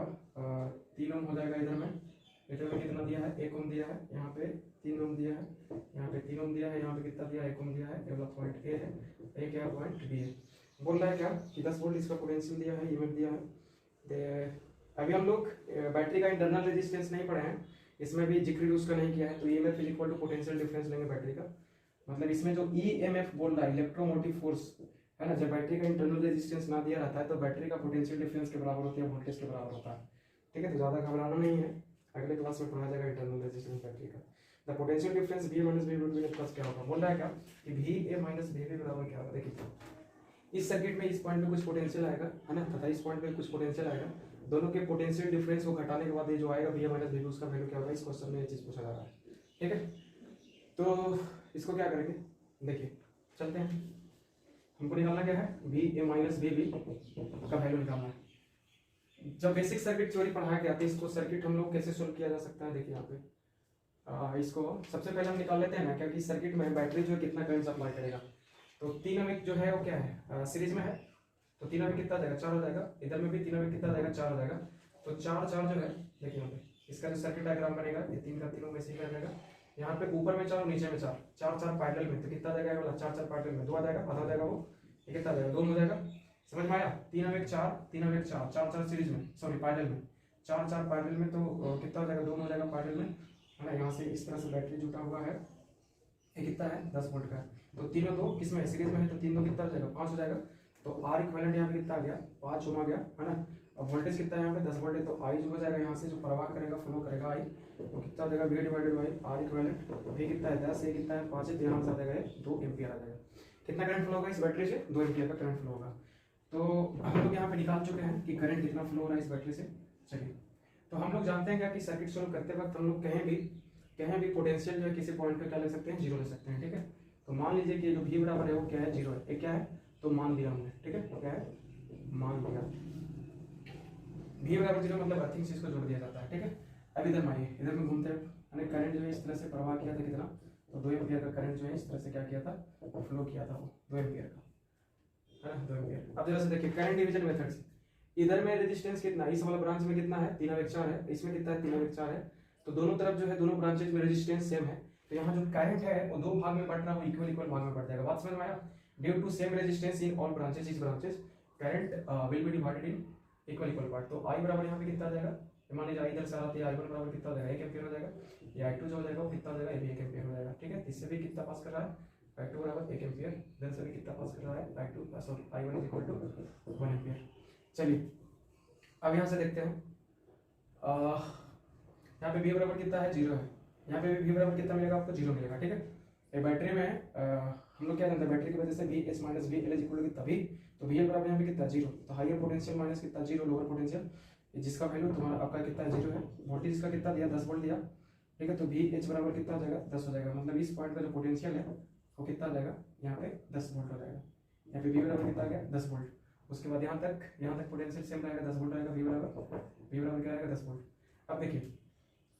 3 ओम हो जाएगा, इधर में कितना दिया है 1 ओम दिया है, यहाँ पे 3 ओम दिया है, यहाँ पे 3 ओम दिया है, यहाँ पे कितना दिया है 1 ओम दिया है, ये वाला पॉइंट ए है, ए क्या पॉइंट बी है। बोल रहा है क्या कि 10 वोल्ट इसका पोटेंशियल दिया है, ईएमएफ दिया है। अभी हम लोग बैटरी का इंटरनल रेजिस्टेंस नहीं पढ़े हैं, इसमें भी जिक्र उसका नहीं किया है। तो EMF is equal to potential difference लेंगे बैटरी का, मतलब इसमें जो ईएमएफ बोल रहा है इलेक्ट्रोमोटिव फोर्स, है ना, जब बैटरी का इंटरनल रेजिस्टेंस ना दिया रहता है तो बैटरी का पोटेंशियल डिफरेंस के बराबर होती है, वोल्टेज के बराबर होता है, ठीक है। तो ज़्यादा घबराना नहीं है, अगले क्लास में पढ़ा जाएगा इंटरनल रेजिस्टेंस बैटरी का। The potential difference V minus V between plus क्या होगा, बोल रहा है क्या कि VA माइनस VB बराबर क्या होगा। देखिए इस सर्किट में इस पॉइंट पे कुछ पोटेंशियल आएगा, है ना, तथा इस पॉइंट पे कुछ पोटेंशियल आएगा, दोनों के पोटेंशियल डिफरेंस को घटाने के बाद ये जो आएगा VA माइनस VB उसका वैल्यू क्या होगा, इस क्वेश्चन में ये चीज़ पूछा जा रहा है, ठीक है। तो इसको क्या करेंगे, देखिए चलते हैं, हमको निकालना क्या है VA माइनस VB का वैल्यू निकालना है। जब बेसिक सर्किट थ्योरी पढ़ाया गया था, इसको सर्किट हम लोग कैसे सोल्व किया जा सकता है, देखिए यहाँ पे इसको सबसे पहले हम निकाल लेते हैं ना, क्योंकि सर्किट में बैटरी जो है कितना करंट सप्लाई करेगा। तो 3 ओम जो है वो क्या है सीरीज में है, तो 3 ओम कितना जाएगा 4 हो जाएगा, इधर में भी 3 ओम कितना जाएगा 4 हो जाएगा। तो 4 4 जो है देखिए यहाँ पे इसका जो सर्किट डायग्राम बनेगा, ये 3 का 3 ओम ऐसे ही कर जाएगा, यहाँ पे ऊपर में 4 नीचे में 4 4 4 पैरेलल में, तो कितना जाएगा वाला 4 4 पैरेलल में 2 आ जाएगा, आधा हो जाएगा वो, ये कितना जाएगा 2 हो जाएगा, समझ में आया। 3 ओम 4 3 ओम 4 4 4 सीरीज में, सॉरी पैरेलल में, 4 4 पैरेलल में, तो कितना हो जाएगा 2 हो जाएगा पैरेलल में, है ना। यहाँ से इस तरह से बैटरी जुटा हुआ है, ये कितना है 10 वोल्ट का है, तो तीनों दो किसमें सीरीज में है, तो 3 दो कितना हो जाएगा 5 हो जाएगा। तो R इक्विवेलेंट यहाँ पे कितना आ गया 5 ओम आ गया, है ना। अब वोल्टेज कितना है यहाँ पे 10 वोल्ट है, तो I जो हो जाएगा यहाँ से जो प्रवाह करेगा फ्लो करेगा I, तो कितना हो जाएगा V divided by R equivalent, V कितना है 10, ये कितना है 5 है, तो यहाँ से आ जाएगा 2 एम्पियर आ जाएगा। कितना करंट फ्लो होगा इस बैटरी से 2 एम्पियर का करंट फ्लो होगा। तो हम लोग यहाँ पे निकाल चुके हैं कि करंट कितना फ्लो हो रहा है इस बैटरी से। चलिए तो हम लोग जानते हैं क्या कि सर्किट सोल्व करते वक्त हम लोग कहीं भी पोटेंशियल जो है किसी पॉइंट पे क्या ले सकते हैं, जीरो ले सकते हैं, ठीक है। तो मान लीजिए कि जो V बराबर है वो क्या है, जीरो है, ये क्या है, तो मान लिया हमने, ठीक है, क्या है, मान लिया। V बराबर जीरो मतलब अर्थिंग चीज को जोड़ दिया जाता है, ठीक है। अब इधर मानिए, इधर में घूमते हैं, हमने करंट जो है इस तरह से प्रवाह किया था, कितना, तो 2 एम्पियर का करंट जो है इस तरह से क्या किया था, फ्लो किया था, वो 2 एम्पियर का, है ना, 2 एम्पियर। अब जरा से देखिए करंट डिवीजन मेथड से, इधर में रेजिस्टेंस कितना, इस वाला ब्रांच में कितना है, 3/4 है, इसमें कितना है, 3/4 है, तो दोनों तरफ जो है, दोनों ब्रांचेज में रेजिस्टेंस सेम है, तो यहाँ जो करंट है वो दो भाग में बढ़ रहा है, वो इक्वल भाग में बढ़ जाएगा। बात समझ में आया? Due to same resistance in all branches, इस branches current will be divided in equal part. तो I बराबर यहाँ पे कितना आ जाएगा, मान लीजिए I इधर से आ रहा है, I1 बराबर कितना हो जाएगा, 1 एम्पियर हो जाएगा, ये I2 जो हो जाएगा वो कितना हो जाएगा, ये भी 1 एम्पियर हो जाएगा, ठीक है। इससे भी कितना पास कर रहा है, I2 बराबर 1 एम्पियर, इधर से भी कितना पास कर रहा है, I1 इक्वल टू 1 एम्पियर। चलिए अब यहाँ से देखते हैं, यहाँ पे V बराबर कितना है, जीरो है, यहाँ पे भी V बराबर कितना मिलेगा आपको, जीरो मिलेगा, ठीक है। ये बैटरी में हम लोग क्या जानते हैं, बैटरी की वजह से VH minus VL equal to कितना, V, तो VL बराबर यहाँ पे कितना, जीरो, तो हायर पोटेंशियल माइनस कितना, जीरो, लोअर पोटेंशियल, जिसका वैल्यू तुम्हारा आपका कितना है, जीरो है, वोल्टेज इसका कितना दिया, 10 वोल्ट दिया, ठीक है। तो VH बराबर कितना हो जाएगा, 10 हो जाएगा, मतलब इस पॉइंट का जो पोटेंशियल है वो कितना आ जाएगा, यहाँ पे 10 वोल्ट हो जाएगा। यहाँ पे V बराबर कितना आ गया, 10 वोल्ट, उसके बाद यहाँ तक पोटेंशियल सेम रहेगा, 10 वोल्ट रहेगा, V बराबर क्या रहेगा, 10 वोल्ट। अब देखिए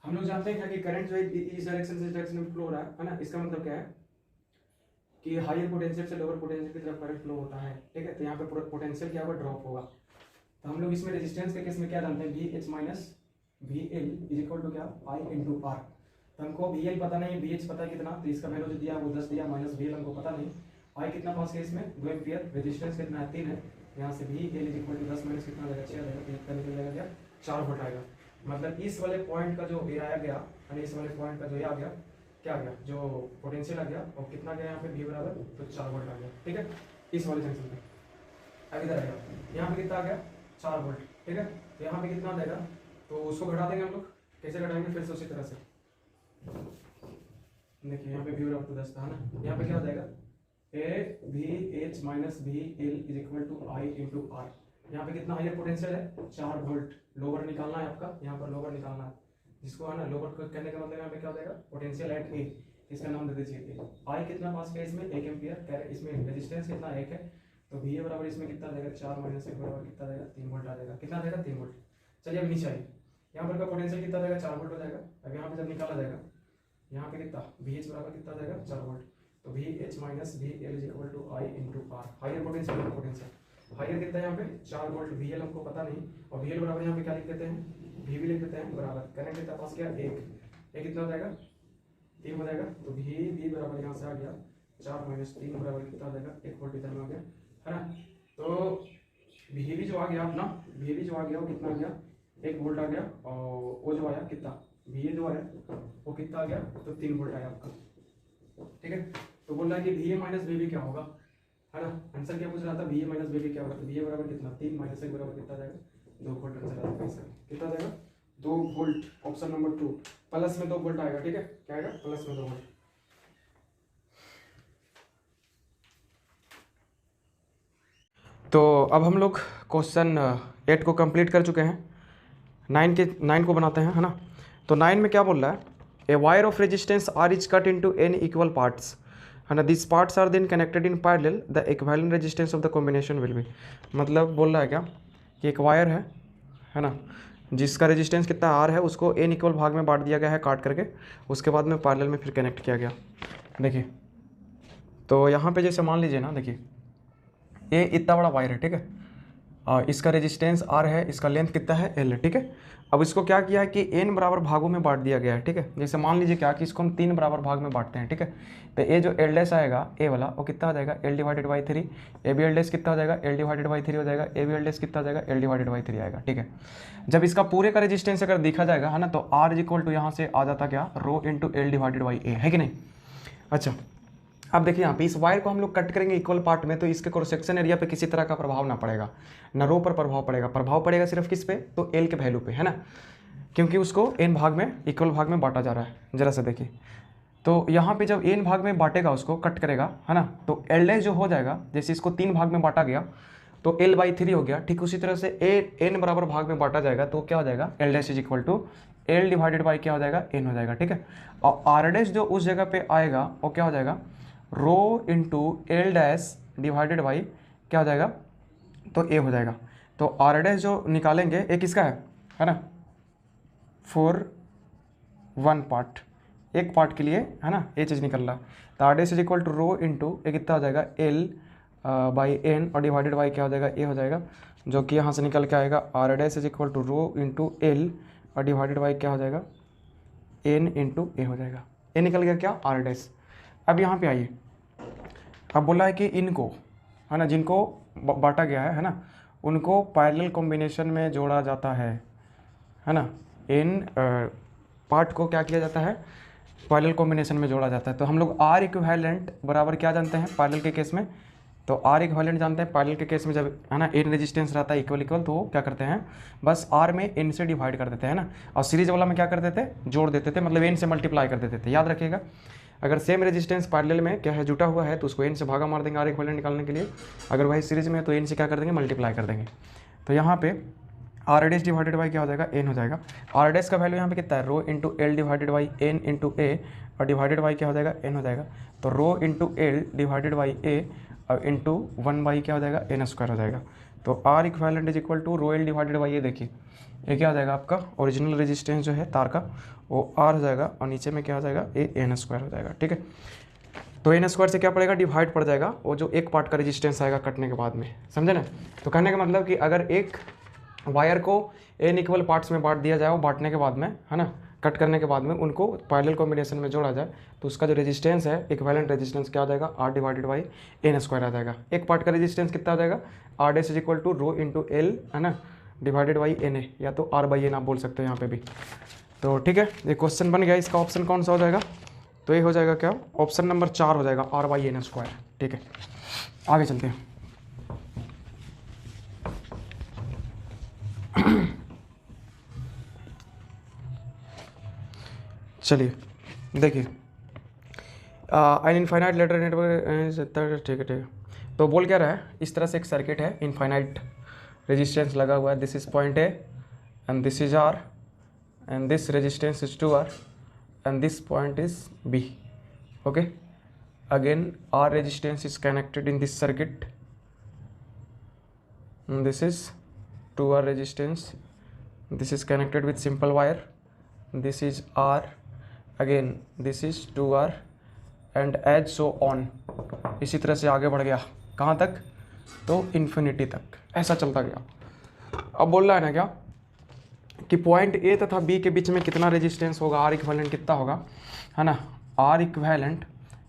हम लोग जानते हैं कि करंट जो है इस डायरेक्शन से इस डायरेक्शन में फ्लो हो रहा है ना, इसका मतलब क्या है कि हायर पोटेंशियल से लोअर पोटेंशियल की तरफ करंट फ्लो होता है, ठीक है। तो यहाँ पे पोटेंशियल क्या होगा, ड्रॉप होगा। तो हम लोग इसमें रेजिस्टेंस के केस में क्या जानते हैं, VH minus VL is equal to क्या, I इंटू R। तो हमको VL पता नहीं, VH पता है कितना, तो इसका वैल्यू जो दिया वो 10 दिया, माइनस VL हमको पता नहीं, I कितना पास है इसमें, 2 एम्पियर, रेजिस्टेंस कितना है, 3 है, यहाँ से VL is equal to 10 minus कितना आ जाएगा, 6 आ जाएगा, तो कितना निकल जाएगा, 4 वोल्ट आएगा। मतलब इस वाले पॉइंट का जो ए आया गया, यानी इस वाले पॉइंट का जो ये आ गया, क्या आ गया, जो पोटेंशियल आ गया, और कितना गया यहाँ पे V बराबर, तो 4 वोल्ट आ गया, ठीक है, इस वाले जंक्शन पे। अब इधर आएगा, यहाँ पे कितना आ गया, 4 वोल्ट, ठीक है। तो यहाँ पे कितना आ जाएगा, तो उसको घटा देंगे हम लोग, कैसे घटाएंगे, फिर से उसी तरह से देखिए, यहाँ पे V बराबर तो 10 था ना, यहाँ पे क्या हो जाएगा, VH minus VL is equal to I into R। यहाँ पे कितना हायर पोटेंशियल है, 4 वोल्ट, लोअर निकालना है आपका, यहाँ पर लोअर निकालना है, जिसको है ना लोअर कहने का मतलब यहाँ पे क्या हो जाएगा, पोटेंशियल एट A, इसका नाम दे दीजिए I कितना पास किया इसमें, 1 एम्पियर, इसमें रेजिस्टेंस कितना 1 है, तो VA बराबर इसमें कितना आ जाएगा, 4 माइनस 1 बराबर कितना आ जाएगा, 3 वोल्ट आ जाएगा, कितना आ जाएगा, 3 वोल्ट। चलिए अब नीचे आइए, यहाँ पर का पोटेंशियल कितना आ जाएगा, 4 वोल्ट हो जाएगा। अब यहाँ पे जब निकाला जाएगा, यहाँ पे कितना VH बराबर कितना आ जाएगा, 4 वोल्ट, तो VH minus VL is equal to I into R। Higher potential higher कितना है यहाँ पे, 4 वोल्ट, VL हमको पता नहीं, और VL बराबर यहाँ पे क्या लिख देते हैं, VB लिख देते हैं, बराबर करंट कितना पास किया, 1 कितना हो जाएगा, 3 हो जाएगा, तो VB बराबर यहाँ से आ गया 4 माइनस 3 बराबर कितना आ जाएगा, 1 वोल्ट इधर में आ गया, है ना। तो VB जो आ गया अपना, VB जो आ गया वो कितना आ गया, 1 वोल्ट आ गया, और वो जो आया कितना, VA जो आया वो कितना आ गया, तो 3 वोल्ट आया आपका, ठीक है। तो बोल रहा है कि VA माइनस VB क्या होगा, है ना, आंसर क्या पूछ रहा था, VA माइनस VB क्या होगा, तो VA बराबर कितना, 3 माइनस 1 बराबर कितना आ जाएगा, 2 वोल्ट आंसर आ जाएगा, कितना आ जाएगा, 2 वोल्ट, ऑप्शन नंबर 2, प्लस में 2 वोल्ट आएगा, ठीक है, क्या आएगा, प्लस में 2 वोल्ट। तो अब हम लोग क्वेश्चन 8 को कंप्लीट कर चुके हैं, 9 को बनाते हैं, है ना। तो 9 में क्या बोल रहा है, a wire of resistance R is cut into n equal parts, है ना, this parts are then connected in parallel, the equivalent resistance of the combination will be. मतलब बोल रहा है क्या कि एक वायर है ना, जिसका रेजिस्टेंस कितना आर है, उसको n इक्वल भाग में बांट दिया गया है काट करके, उसके बाद में पैरेलल में फिर कनेक्ट किया गया। देखिए तो यहाँ पे जैसे मान लीजिए ना, देखिए ये इतना बड़ा वायर है, ठीक है, इसका रेजिस्टेंस R है, इसका लेंथ कितना है L है, ठीक है। अब इसको क्या किया है कि n बराबर भागों में बांट दिया गया है, ठीक है। जैसे मान लीजिए क्या कि इसको हम 3 बराबर भाग में बांटते हैं, ठीक है। तो ये जो L डैश आएगा A वाला, वो कितना हो जाएगा, L divided by 3, A B L dash कितना हो जाएगा, L डिवाइडेड बाई 3 हो जाएगा, ए बी एल डैश कितना हो जाएगा, L डिवाइडेड बाई 3 आएगा, ठीक है। जब इसका पूरे का रेजिस्टेंस अगर देखा जाएगा, है ना, तो R इज इक्वल टू यहाँ से आ जाता क्या, rho into L divided by A, है कि नहीं। अच्छा अब देखिए यहाँ पे इस वायर को हम लोग कट करेंगे इक्वल पार्ट में, तो इसके क्रॉस सेक्शन एरिया पे किसी तरह का प्रभाव ना पड़ेगा, ना रो पर प्रभाव पड़ेगा, प्रभाव पड़ेगा सिर्फ किस पे, तो एल के वैल्यू पे, है ना, क्योंकि उसको एन भाग में इक्वल भाग में बांटा जा रहा है। जरा सा देखिए, तो यहाँ पे जब एन भाग में बांटेगा, उसको कट करेगा, है ना, तो एल डैश जो हो जाएगा, जैसे इसको 3 भाग में बांटा गया, तो L/3 हो गया। ठीक उसी तरह से n बराबर भाग में बांटा जाएगा तो क्या हो जाएगा, L dash is equal to L divided by क्या हो जाएगा, n हो जाएगा। ठीक है, और R डैश जो उस जगह पे आएगा वो क्या हो जाएगा, rho into L dash divided by क्या हो जाएगा, तो a हो जाएगा। तो R डैश जो निकालेंगे एक किसका है ना, फॉर वन पार्ट, एक पार्ट के लिए है ना, ये चीज़ निकल रहा। तो R dash is equal to rho into ये कितना हो जाएगा, L बाई n और डिवाइडेड बाई क्या हो जाएगा, a हो जाएगा, जो कि यहाँ से निकल के आएगा R dash is equal to rho into L और डिवाइडेड बाई क्या हो जाएगा, n इंटू a हो जाएगा। a निकल गया क्या, R डैश। अब यहाँ पे आइए, अब बोला है कि इनको है ना, जिनको बांटा गया है ना, उनको पैरेलल कॉम्बिनेशन में जोड़ा जाता है ना, इन पार्ट को क्या किया जाता है, पैरेलल कॉम्बिनेशन में जोड़ा जाता है। तो हम लोग R इक्विवेलेंट बराबर क्या जानते हैं पैरेलल के केस में, तो R इक्विवेलेंट जानते हैं पैरेलल के केस में, जब है ना n रेजिस्टेंस रहता है इक्वल तो क्या करते हैं, बस R में n से डिवाइड कर देते हैं ना, और सीरीज वाला में क्या कर देते, जोड़ देते थे, मतलब n से मल्टीप्लाई कर देते थे। याद रखिएगा, अगर सेम रेजिस्टेंस पैरेलल में क्या है, जुटा हुआ है, तो उसको n से भागा मार देंगे R इक्विवेलेंट निकालने के लिए। अगर वही सीरीज में है तो n से क्या कर देंगे, मल्टीप्लाई कर देंगे। तो यहाँ पे R डैश डिवाइडेड बाई क्या हो जाएगा, n हो जाएगा। R डैश का वैल्यू यहाँ पे कितना है, rho into L divided by n into a और डिवाइडेड बाई क्या हो जाएगा, n हो जाएगा। तो rho into L divided by a और इंटू 1 बाई क्या हो जाएगा, n स्क्वायर हो जाएगा। तो R equivalent is equal to rho L divided by ये, देखिए ये क्या हो जाएगा, आपका ओरिजिनल रेजिस्टेंस जो है तार का वो R हो जाएगा, और नीचे में क्या हो जाएगा, a n स्क्वायर हो जाएगा। ठीक है, तो n स्क्वायर से क्या पड़ेगा, डिवाइड पड़ जाएगा वो जो एक पार्ट का रेजिस्टेंस आएगा कटने के बाद में, समझे ना। तो कहने का मतलब कि अगर एक वायर को n इक्वल पार्ट्स में बांट दिया जाए, वो बांटने के बाद में है ना, कट करने के बाद में उनको पैरेलल कॉम्बिनेशन में जोड़ा जाए, तो उसका जो रेजिस्टेंस है इक्विवेलेंट रेजिस्टेंस क्या हो जाएगा, R divided by n square आ जाएगा। एक पार्ट का रेजिस्टेंस कितना हो जाएगा, R dash is equal to rho into L है ना, डिवाइडेड बाई n, या तो R बाई n आप बोल सकते हो यहाँ पे भी। तो ठीक है, ये क्वेश्चन बन गया। इसका ऑप्शन कौन सा हो जाएगा, तो ये हो जाएगा क्या, ऑप्शन नंबर 4 हो जाएगा, R बाई n स्क्वायर। ठीक है, आगे चलते हैं। चलिए देखिए, एन इनफाइनाइट लेटर नेटवर्क, ठीक है। तो बोल क्या रहा है, इस तरह से एक सर्किट है, इनफाइनाइट रेजिस्टेंस लगा हुआ है, this is point A and this is R and this resistance is 2R and this point is B। Okay, again R resistance is connected in this circuit, this is 2R resistance, this is connected with simple wire, this is R, again this is 2R and as so on। इसी तरह से आगे बढ़ गया, कहाँ तक, तो infinity तक, ऐसा चलता गया। अब बोल रहा है ना क्या कि पॉइंट ए तथा बी के बीच में कितना रेजिस्टेंस होगा, R इक्विवेलेंट कितना होगा, है ना, R equivalent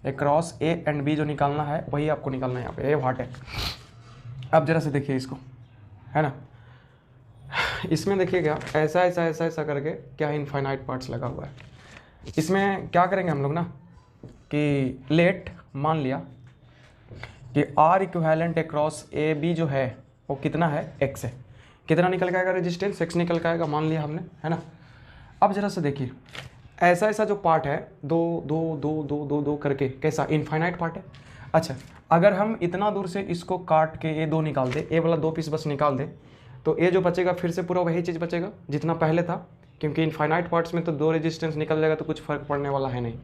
across A and B जो निकालना है वही आपको निकालना है यहाँ पे, ए व्हाट है। अब जरा से देखिए इसको, है ना, इसमें देखिएगा ऐसा ऐसा ऐसा ऐसा करके क्या इनफाइनाइट पार्ट्स लगा हुआ है। इसमें क्या करेंगे हम लोग ना कि लेट मान लिया कि R equivalent across A B जो है वो कितना है, x है। कितना निकल के आएगा रेजिस्टेंस, x निकल के आएगा, मान लिया हमने, है ना। अब जरा से देखिए, ऐसा ऐसा जो पार्ट है, दो दो दो दो दो दो करके, कैसा इनफाइनाइट पार्ट है। अच्छा, अगर हम इतना दूर से इसको काट के ये दो निकाल दे, ए वाला 2 पीस बस निकाल दे, तो ये जो बचेगा फिर से पूरा वही चीज़ बचेगा जितना पहले था, क्योंकि इनफाइनाइट पार्ट्स में तो 2 रेजिस्टेंस निकल जाएगा तो कुछ फर्क पड़ने वाला है नहीं,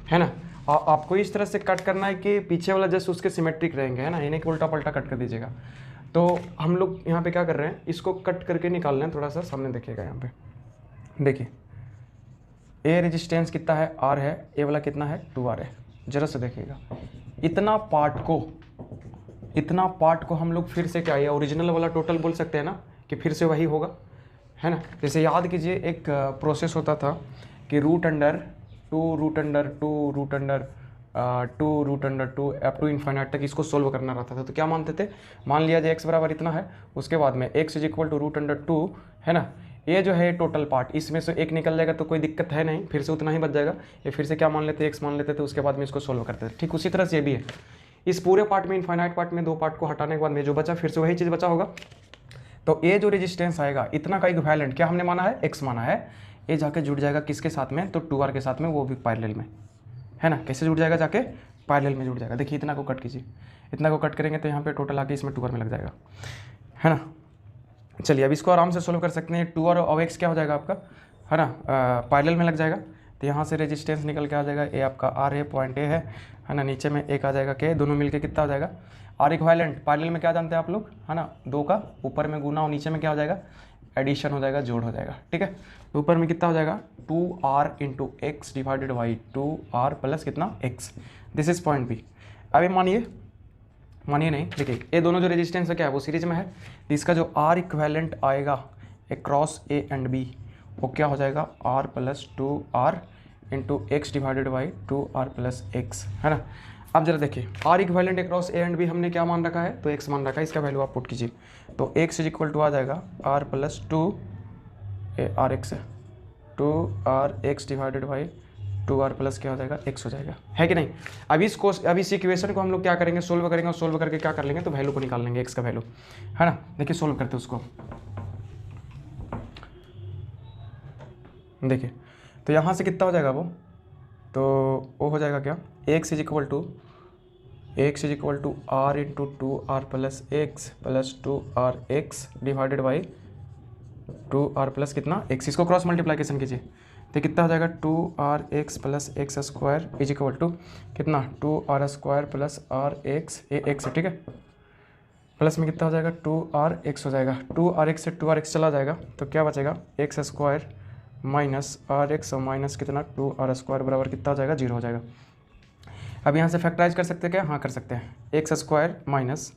है ना। और आपको इस तरह से कट करना है कि पीछे वाला जस्ट उसके सिमेट्रिक रहेंगे, है ना, इन्हें उल्टा पल्टा कट कर दीजिएगा। तो हम लोग यहाँ पे क्या कर रहे हैं, इसको कट करके निकाल रहे हैं, थोड़ा सा सामने देखिएगा। यहाँ पे देखिए, ए रेजिस्टेंस कितना है, R है, ए वाला कितना है, 2R है। जरा से देखिएगा, इतना पार्ट को हम लोग फिर से क्या, ये ओरिजिनल वाला टोटल बोल सकते हैं ना, कि फिर से वही होगा, है ना। जैसे याद कीजिए एक प्रोसेस होता था कि root under two up to infinite तक इसको सोल्व करना रहता था। तो क्या मानते थे, मान लिया जाए x बराबर इतना है, उसके बाद में x इज इक्वल टू √2, है ना। ये जो है टोटल पार्ट, इसमें से एक निकल जाएगा तो कोई दिक्कत है नहीं, फिर से उतना ही बच जाएगा। ये फिर से क्या मान लेते, x मान लेते थे, उसके बाद में इसको सोल्व करते थे। ठीक उसी तरह से ये भी है, इस पूरे पार्ट में इनफाइनाइट पार्ट में 2 पार्ट को हटाने के बाद में जो बचा फिर से वही चीज़ बचा होगा। तो ये जो रेजिस्टेंस आएगा इतना का इक्विवेलेंट क्या हमने माना है, x माना है, ये जाके जुड़ जाएगा किसके साथ में, तो 2R के साथ में, वो भी पैरेलल में, है ना। कैसे जुड़ जाएगा, जाके पैरेलल में जुड़ जाएगा। देखिए इतना को कट कीजिए, इतना को कट करेंगे तो यहाँ पे टोटल आके इसमें 2R में लग जाएगा, है ना। चलिए अब इसको आराम से सोल्व कर सकते हैं। 2R और x क्या हो जाएगा आपका, है ना, पैरेलल में लग जाएगा। तो यहाँ से रेजिस्टेंस निकल के आ जाएगा, ए आपका R है, पॉइंट ए है ना, नीचे में एक आ जाएगा के, दोनों मिलके कितना हो जाएगा R इक्विवेलेंट। पैरेलल में क्या जानते हैं आप लोग, है ना, 2 का ऊपर में गुना और नीचे में क्या हो जाएगा, एडिशन हो जाएगा, जोड़ हो जाएगा, ठीक है। तो ऊपर में कितना हो जाएगा 2R into x divided by 2R plus कितना x, this is point B. अब ये मानिए नहीं, देखिए ये दोनों जो रेजिस्टेंस है क्या है वो सीरीज में है, तो इसका जो R इक्विवेलेंट आएगा अक्रॉस ए एंड बी वो क्या हो जाएगा R plus 2R into x divided by 2R plus x, है ना। अब जरा देखिए R equivalent across A and B हमने क्या मान रखा है, तो x मान रखा है, इसका वैल्यू आप पुट कीजिए। तो x इज इक्वल टू आ जाएगा R plus 2 R x divided by 2R plus क्या हो जाएगा x हो जाएगा, है कि नहीं। अब इस इक्वेशन को हम लोग क्या करेंगे, सोल्व करेंगे, और सोल्व करके क्या कर लेंगे, तो वैल्यू को निकाल लेंगे x का वैल्यू, है ना। देखिए सोल्व करते उसको, देखिए तो यहाँ से कितना हो जाएगा वो हो जाएगा क्या, x is equal to R into 2R plus x plus 2R x divided by 2R plus कितना x, इसको क्रॉस मल्टीप्लाइकेशन कीजिए तो कितना हो जाएगा 2R x plus x square is equal to कितना 2R square plus R x, ये x है, ठीक है, प्लस में कितना हो जाएगा 2R एक्स हो जाएगा, 2R एक्स से 2R एक्स चला जाएगा तो क्या बचेगा x square minus R x और माइनस कितना 2R स्क्वायर बराबर कितना हो जाएगा 0 हो जाएगा। अब यहाँ से फैक्टराइज कर सकते हैं क्या, हाँ कर सकते हैं, x square minus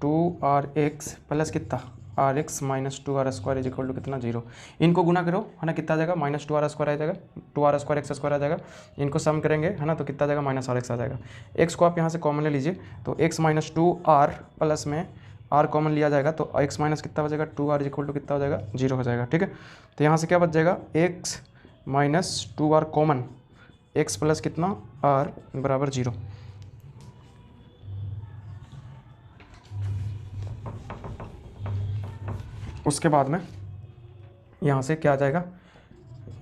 2R x plus कितना R x minus 2R square is equal to कितना 0। इनको गुना करो, है ना, कितना आ जाएगा माइनस 2R स्क्वायर आ जाएगा, 2R स्क्वायर एक्स स्क्वायर आ जाएगा, इनको सम करेंगे, है ना, तो कितना आ जाएगा माइनस R एक्स आ जाएगा। एक्स को आप यहाँ से कॉमन ले लीजिए तो एक्स माइनस 2R प्लस में R कॉमन लिया जाएगा तो एक्स माइनस कितना हो जाएगा 2R इज इक्वल टू कितना हो जाएगा 0 हो जाएगा, ठीक है। तो यहाँ से क्या बच जाएगा x minus 2R common, x plus कितना R बराबर 0। उसके बाद में यहाँ से क्या आ जाएगा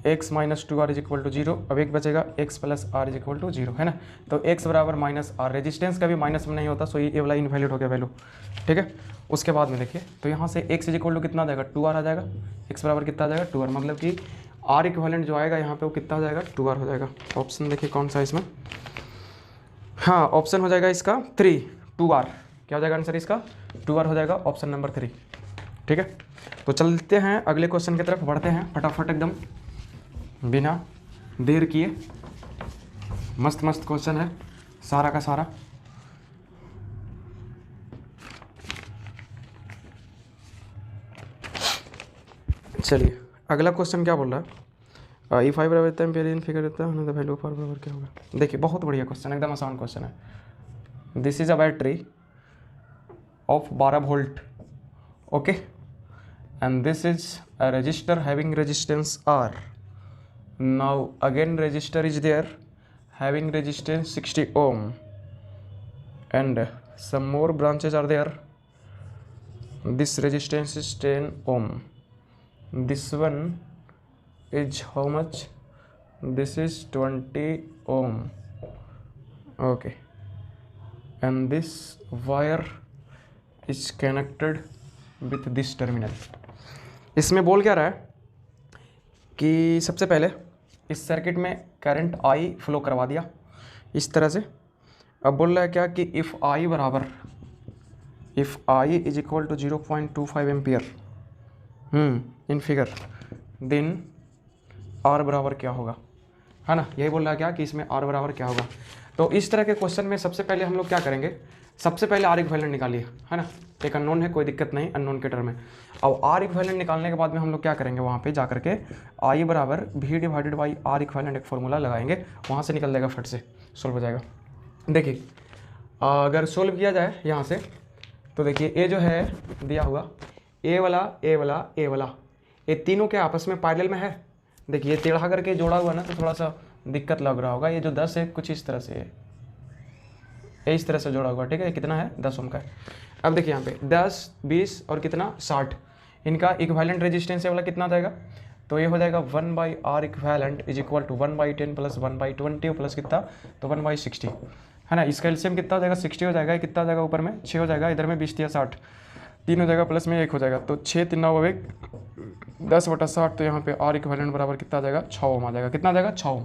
x minus 2R is equal to 0, अब एक बचेगा x plus R is equal to 0, है ना। तो x बराबर माइनस R, रेजिस्टेंस का भी माइनस में नहीं होता, सो ये वाला इनवैलिड हो गया वैल्यू, ठीक है। उसके बाद में देखिए तो यहाँ से x इज इक्वल टू कितना आ जाएगा 2R आ जाएगा, x बराबर कितना आ जाएगा 2R, मतलब कि R इक्विवेलेंट जो आएगा यहाँ पे वो कितना हो जाएगा 2R हो जाएगा। ऑप्शन देखिए कौन सा इसमें, हाँ ऑप्शन हो जाएगा इसका 3 2R, क्या हो जाएगा आंसर इसका 2R हो जाएगा, ऑप्शन नंबर 3, ठीक है। तो चलते हैं अगले क्वेश्चन की तरफ, बढ़ते हैं फटाफट एकदम बिना देर किए। मस्त मस्त क्वेश्चन है सारा का सारा। चलिए अगला क्वेश्चन क्या बोल रहा है, ई फाइव रहता है एम्पियर इन फिगर रहता है द वैल्यू ऑफ आर बराबर क्या होगा। देखिए बहुत बढ़िया क्वेश्चन, एकदम आसान क्वेश्चन है। This is a battery of 12 volt, okay, and this is a resistor having resistance R. Now again resistor is there having resistance 60 ohm and some more branches are there. This resistance is 10 ohm. This one is how much, this is 20 ohm, okay, and this wire is connected with this terminal. इसमें बोल क्या रहा है कि सबसे पहले इस circuit में करंट I फ्लो करवा दिया इस तरह से। अब बोल रहा है क्या कि if I is equal to 0.25 ampere in figure then R बराबर क्या होगा, है ना, यही बोल रहा है क्या कि इसमें R बराबर क्या होगा। तो इस तरह के क्वेश्चन में सबसे पहले हम लोग क्या करेंगे, सबसे पहले R इक्विवेलेंट निकालिए, है ना, एक अननोन है कोई दिक्कत नहीं, अननोन के टर्म में। अब R इक्विवेलेंट निकालने के बाद में हम लोग क्या करेंगे, वहाँ पे जा करके I बराबर V divided by R equivalent एक फॉर्मूला लगाएंगे, वहाँ से निकल जाएगा, फट से सोल्व हो जाएगा। देखिए अगर सोल्व किया जाए यहाँ से तो देखिए ये जो है दिया हुआ ए वाला ये तीनों के आपस में पैरेलल में है। देखिए टेढ़ा करके जोड़ा हुआ ना तो थोड़ा सा दिक्कत लग रहा होगा। ये जो 10 है कुछ इस तरह से है, इस तरह से जोड़ा हुआ, ठीक है, कितना है 10 ओम का है। अब देखिए यहाँ पे 10 20 और कितना 60, इनका इक्विवेलेंट रेजिस्टेंस वाला कितना आ जाएगा, तो ये हो जाएगा 1/R equivalent is equal to 1/10 plus 1/20 plus कितना तो 1/60, है ना। इसका एलसीएम कितना हो जाएगा 60 हो जाएगा, कितना हो जाएगा ऊपर में 6 हो जाएगा, इधर में 20 या 60, 3 हो जाएगा प्लस में 1 हो जाएगा, तो 6 3 9 1 10/60। तो यहाँ पे आर इक्विवेलेंट बराबर कितना आ जाएगा 6 ओम आ जाएगा। कितना आ जाएगा 6 ओम।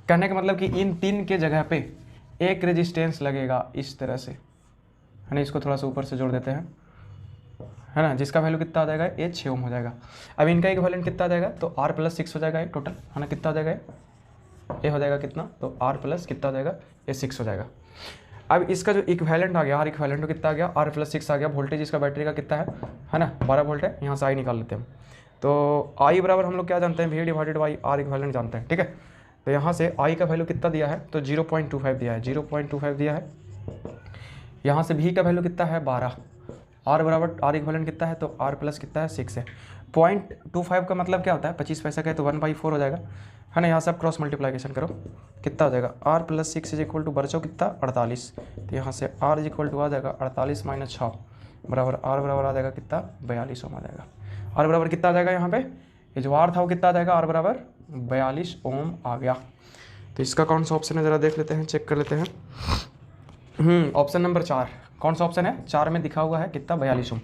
कहने का मतलब कि इन 3 के जगह पे एक रेजिस्टेंस लगेगा इस तरह से, है ना। इसको थोड़ा सा ऊपर से जोड़ देते हैं, है ना, जिसका वैल्यू कितना आ जाएगा ये 6 ओम हो जाएगा। अब इनका इक्विवेलेंट कितना आ जाएगा, तो R + 6 हो जाएगा ये टोटल, है ना। कितना आ जाएगा ये हो जाएगा कितना, तो R + कितना आ जाएगा ये 6 हो जाएगा। अब इसका जो इक्विवेलेंट आ गया R इक्विवेलेंट तो कितना आ गया, R + 6 आ गया। वोल्टेज इसका बैटरी का कितना है ना 12 वोल्ट है। यहाँ से I निकाल लेते हैं, तो I बराबर हम लोग क्या जानते हैं, V/R इक्विवेलेंट जानते हैं, ठीक है। तो यहाँ से I का वैल्यू कितना दिया है, तो 0.25 दिया है, 0.25 दिया है। यहाँ से V का वैल्यू कितना है 12, R बराबर R इक्विवेलेंट कितना है, तो R + कितना है 6 है। 0.25 का मतलब क्या होता है, 25 पैसा का है तो 1/4 हो जाएगा, है ना। यहाँ से आप क्रॉस मल्टीप्लिकेशन करो, कितना हो जाएगा R + 6 = बचो कितना 48। तो यहाँ से R = आ जाएगा 48 - 6 बराबर R बराबर आ जाएगा कितना 42 ओम आ जाएगा। R बराबर कितना आ जाएगा, यहाँ पे ये जो R था वो कितना आ जाएगा, R बराबर 42 ओम आ गया। तो इसका कौन सा ऑप्शन है ज़रा देख लेते हैं, चेक कर लेते हैं। ऑप्शन नंबर 4, कौन सा ऑप्शन है 4 में दिखा हुआ है कितना 42 ओम।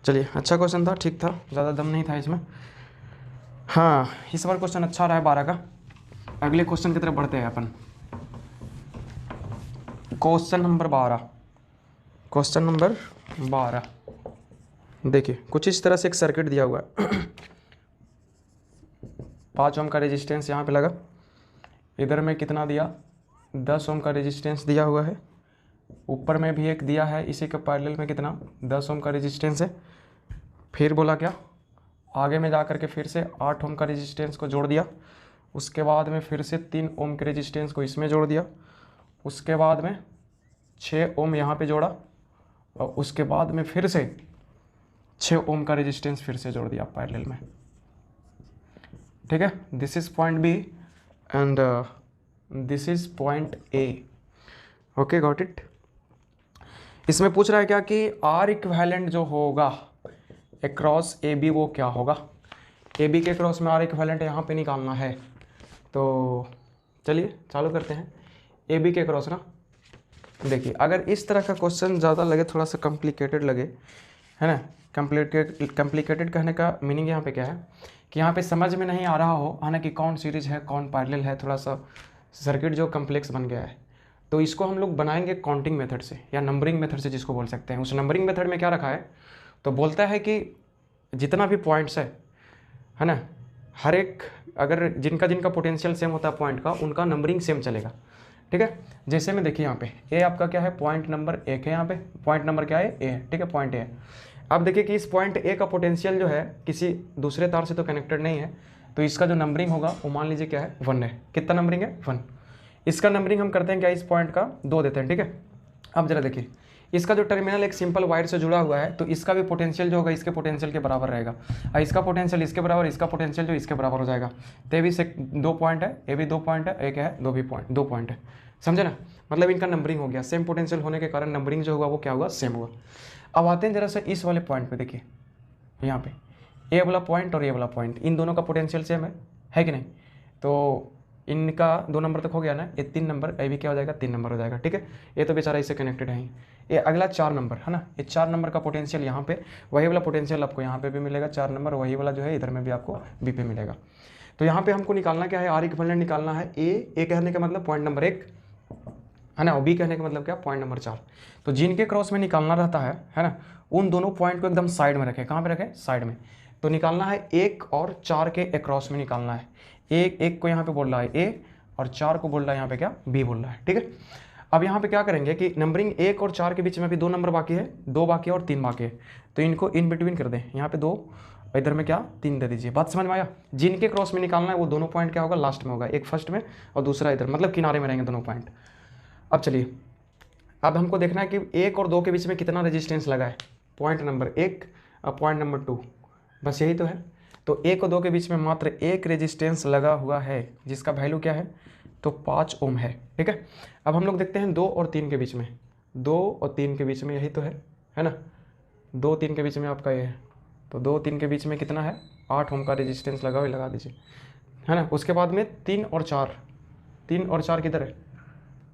चलिए अच्छा क्वेश्चन था, ठीक था, ज़्यादा दम नहीं था इसमें। हाँ इस बार क्वेश्चन अच्छा रहा है 12 का। अगले क्वेश्चन की तरफ बढ़ते हैं अपन। क्वेश्चन नंबर 12 देखिए कुछ इस तरह से एक सर्किट दिया हुआ है। 5 ओम का रेजिस्टेंस यहाँ पे लगा, इधर में कितना दिया 10 ओम का रेजिस्टेंस दिया हुआ है, ऊपर में भी एक दिया है, इसी के पैरेलल में कितना 10 ओम का रेजिस्टेंस है। फिर बोला क्या, आगे में जा कर के फिर से 8 ओम का रेजिस्टेंस को जोड़ दिया, उसके बाद में फिर से 3 ओम के रेजिस्टेंस को इसमें जोड़ दिया, उसके बाद में 6 ओम यहाँ पे जोड़ा, और उसके बाद में फिर से 6 ओम का रेजिस्टेंस फिर से जोड़ दिया पैरेलल में, ठीक है। This is point B and this is point A. Okay got it. इसमें पूछ रहा है क्या कि R इक्विवेलेंट जो होगा अक्रॉस AB वो क्या होगा। AB के क्रॉस में R इक्विवेलेंट यहाँ पे निकालना है, तो चलिए चालू करते हैं। AB के क्रॉस ना, देखिए अगर इस तरह का क्वेश्चन ज़्यादा लगे, थोड़ा सा कॉम्प्लिकेटेड लगे, है ना। कॉम्प्लिकेटेड कहने का मीनिंग यहाँ पे क्या है कि यहाँ पे समझ में नहीं आ रहा हो, है ना, कि कौन सीरीज है कौन पैरेलल है, थोड़ा सा सर्किट जो कम्प्लेक्स बन गया है, तो इसको हम लोग बनाएंगे काउंटिंग मेथड से या नंबरिंग मेथड से जिसको बोल सकते हैं। उस नंबरिंग मेथड में क्या रखा है, तो बोलता है कि जितना भी पॉइंट्स है ना, हर एक अगर जिनका पोटेंशियल सेम होता है पॉइंट का, उनका नंबरिंग सेम चलेगा, ठीक है। जैसे में देखिए यहाँ पे ए आपका क्या है, पॉइंट नंबर 1 है, यहाँ पे पॉइंट नंबर क्या है ए है, ठीक है, पॉइंट ए है। अब देखिए कि इस पॉइंट ए का पोटेंशियल जो है किसी दूसरे तार से तो कनेक्टेड नहीं है, तो इसका जो नंबरिंग होगा वो मान लीजिए क्या है 1 है। कितना नंबरिंग है 1। इसका नंबरिंग हम करते हैं क्या, इस पॉइंट का 2 देते हैं, ठीक है। अब जरा देखिए इसका जो टर्मिनल एक सिंपल वायर से जुड़ा हुआ है, तो इसका भी पोटेंशियल जो होगा इसके पोटेंशियल के बराबर रहेगा, और इसका पोटेंशियल इसके बराबर, इसका पोटेंशियल जो इसके बराबर हो जाएगा। तो ये भी 2 पॉइंट है, ये भी 2 पॉइंट है, एक है 2 पॉइंट है, समझे ना। मतलब इनका नंबरिंग हो गया, सेम पोटेंशियल होने के कारण नंबरिंग जो होगा वो क्या हुआ सेम हुआ। अब आते हैं जरा सा इस वाले पॉइंट पे, देखिए यहाँ पे ए वाला पॉइंट और ए वाला पॉइंट, इन दोनों का पोटेंशियल सेम है कि नहीं। तो इनका 2 नंबर तक हो गया ना, ये 3 नंबर, ये भी क्या हो जाएगा 3 नंबर हो जाएगा, ठीक है। ये तो बेचारा इससे कनेक्टेड है ही। ये अगला 4 नंबर है ना, ये 4 नंबर का पोटेंशियल यहाँ पे, वही वाला पोटेंशियल आपको यहाँ पे भी मिलेगा 4 नंबर, वही वाला जो है इधर में भी आपको बी पे मिलेगा। तो यहाँ पे हमको निकालना क्या है, आर इक्विवेलेंट निकालना है। ए कहने का मतलब पॉइंट नंबर 1 है ना, और बी कहने का मतलब क्या पॉइंट नंबर 4। तो जिनके क्रॉस में निकालना रहता है ना, उन दोनों पॉइंट को एकदम साइड में रखें। कहाँ पे रखें, साइड में। तो निकालना है 1 और 4 के अक्रॉस में निकालना है। एक को यहाँ पे बोल रहा है ए, और 4 को बोल रहा है यहाँ पे क्या बी बोल रहा है, ठीक है। अब यहाँ पे क्या करेंगे कि नंबरिंग 1 और 4 के बीच में भी 2 नंबर बाकी है, 2 बाकी है और 3 बाकी है, तो इनको इन बिटवीन कर दें। यहाँ पे 2, इधर में क्या 3 दे दीजिए। बात समझ में आया। जिनके क्रॉस में निकालना है वो दोनों पॉइंट क्या होगा लास्ट में होगा, एक फर्स्ट में और दूसरा इधर, मतलब किनारे में रहेंगे दोनों पॉइंट। अब चलिए अब हमको देखना है कि 1 और 2 के बीच में कितना रेजिस्टेंस लगा है, पॉइंट नंबर 1 और पॉइंट नंबर 2, बस यही तो है। तो 1 और 2 के बीच में मात्र एक रेजिस्टेंस लगा हुआ है, जिसका वैल्यू क्या है, तो 5 ओम है, ठीक है। अब हम लोग देखते हैं 2 और 3 के बीच में, 2 और 3 के बीच में यही तो है ना, 2 3 के बीच में आपका ये है, तो 2 3 के बीच में कितना है 8 ओम का रेजिस्टेंस लगा हुआ, लगा दीजिए, है ना। उसके बाद में 3 और 4 किधर है,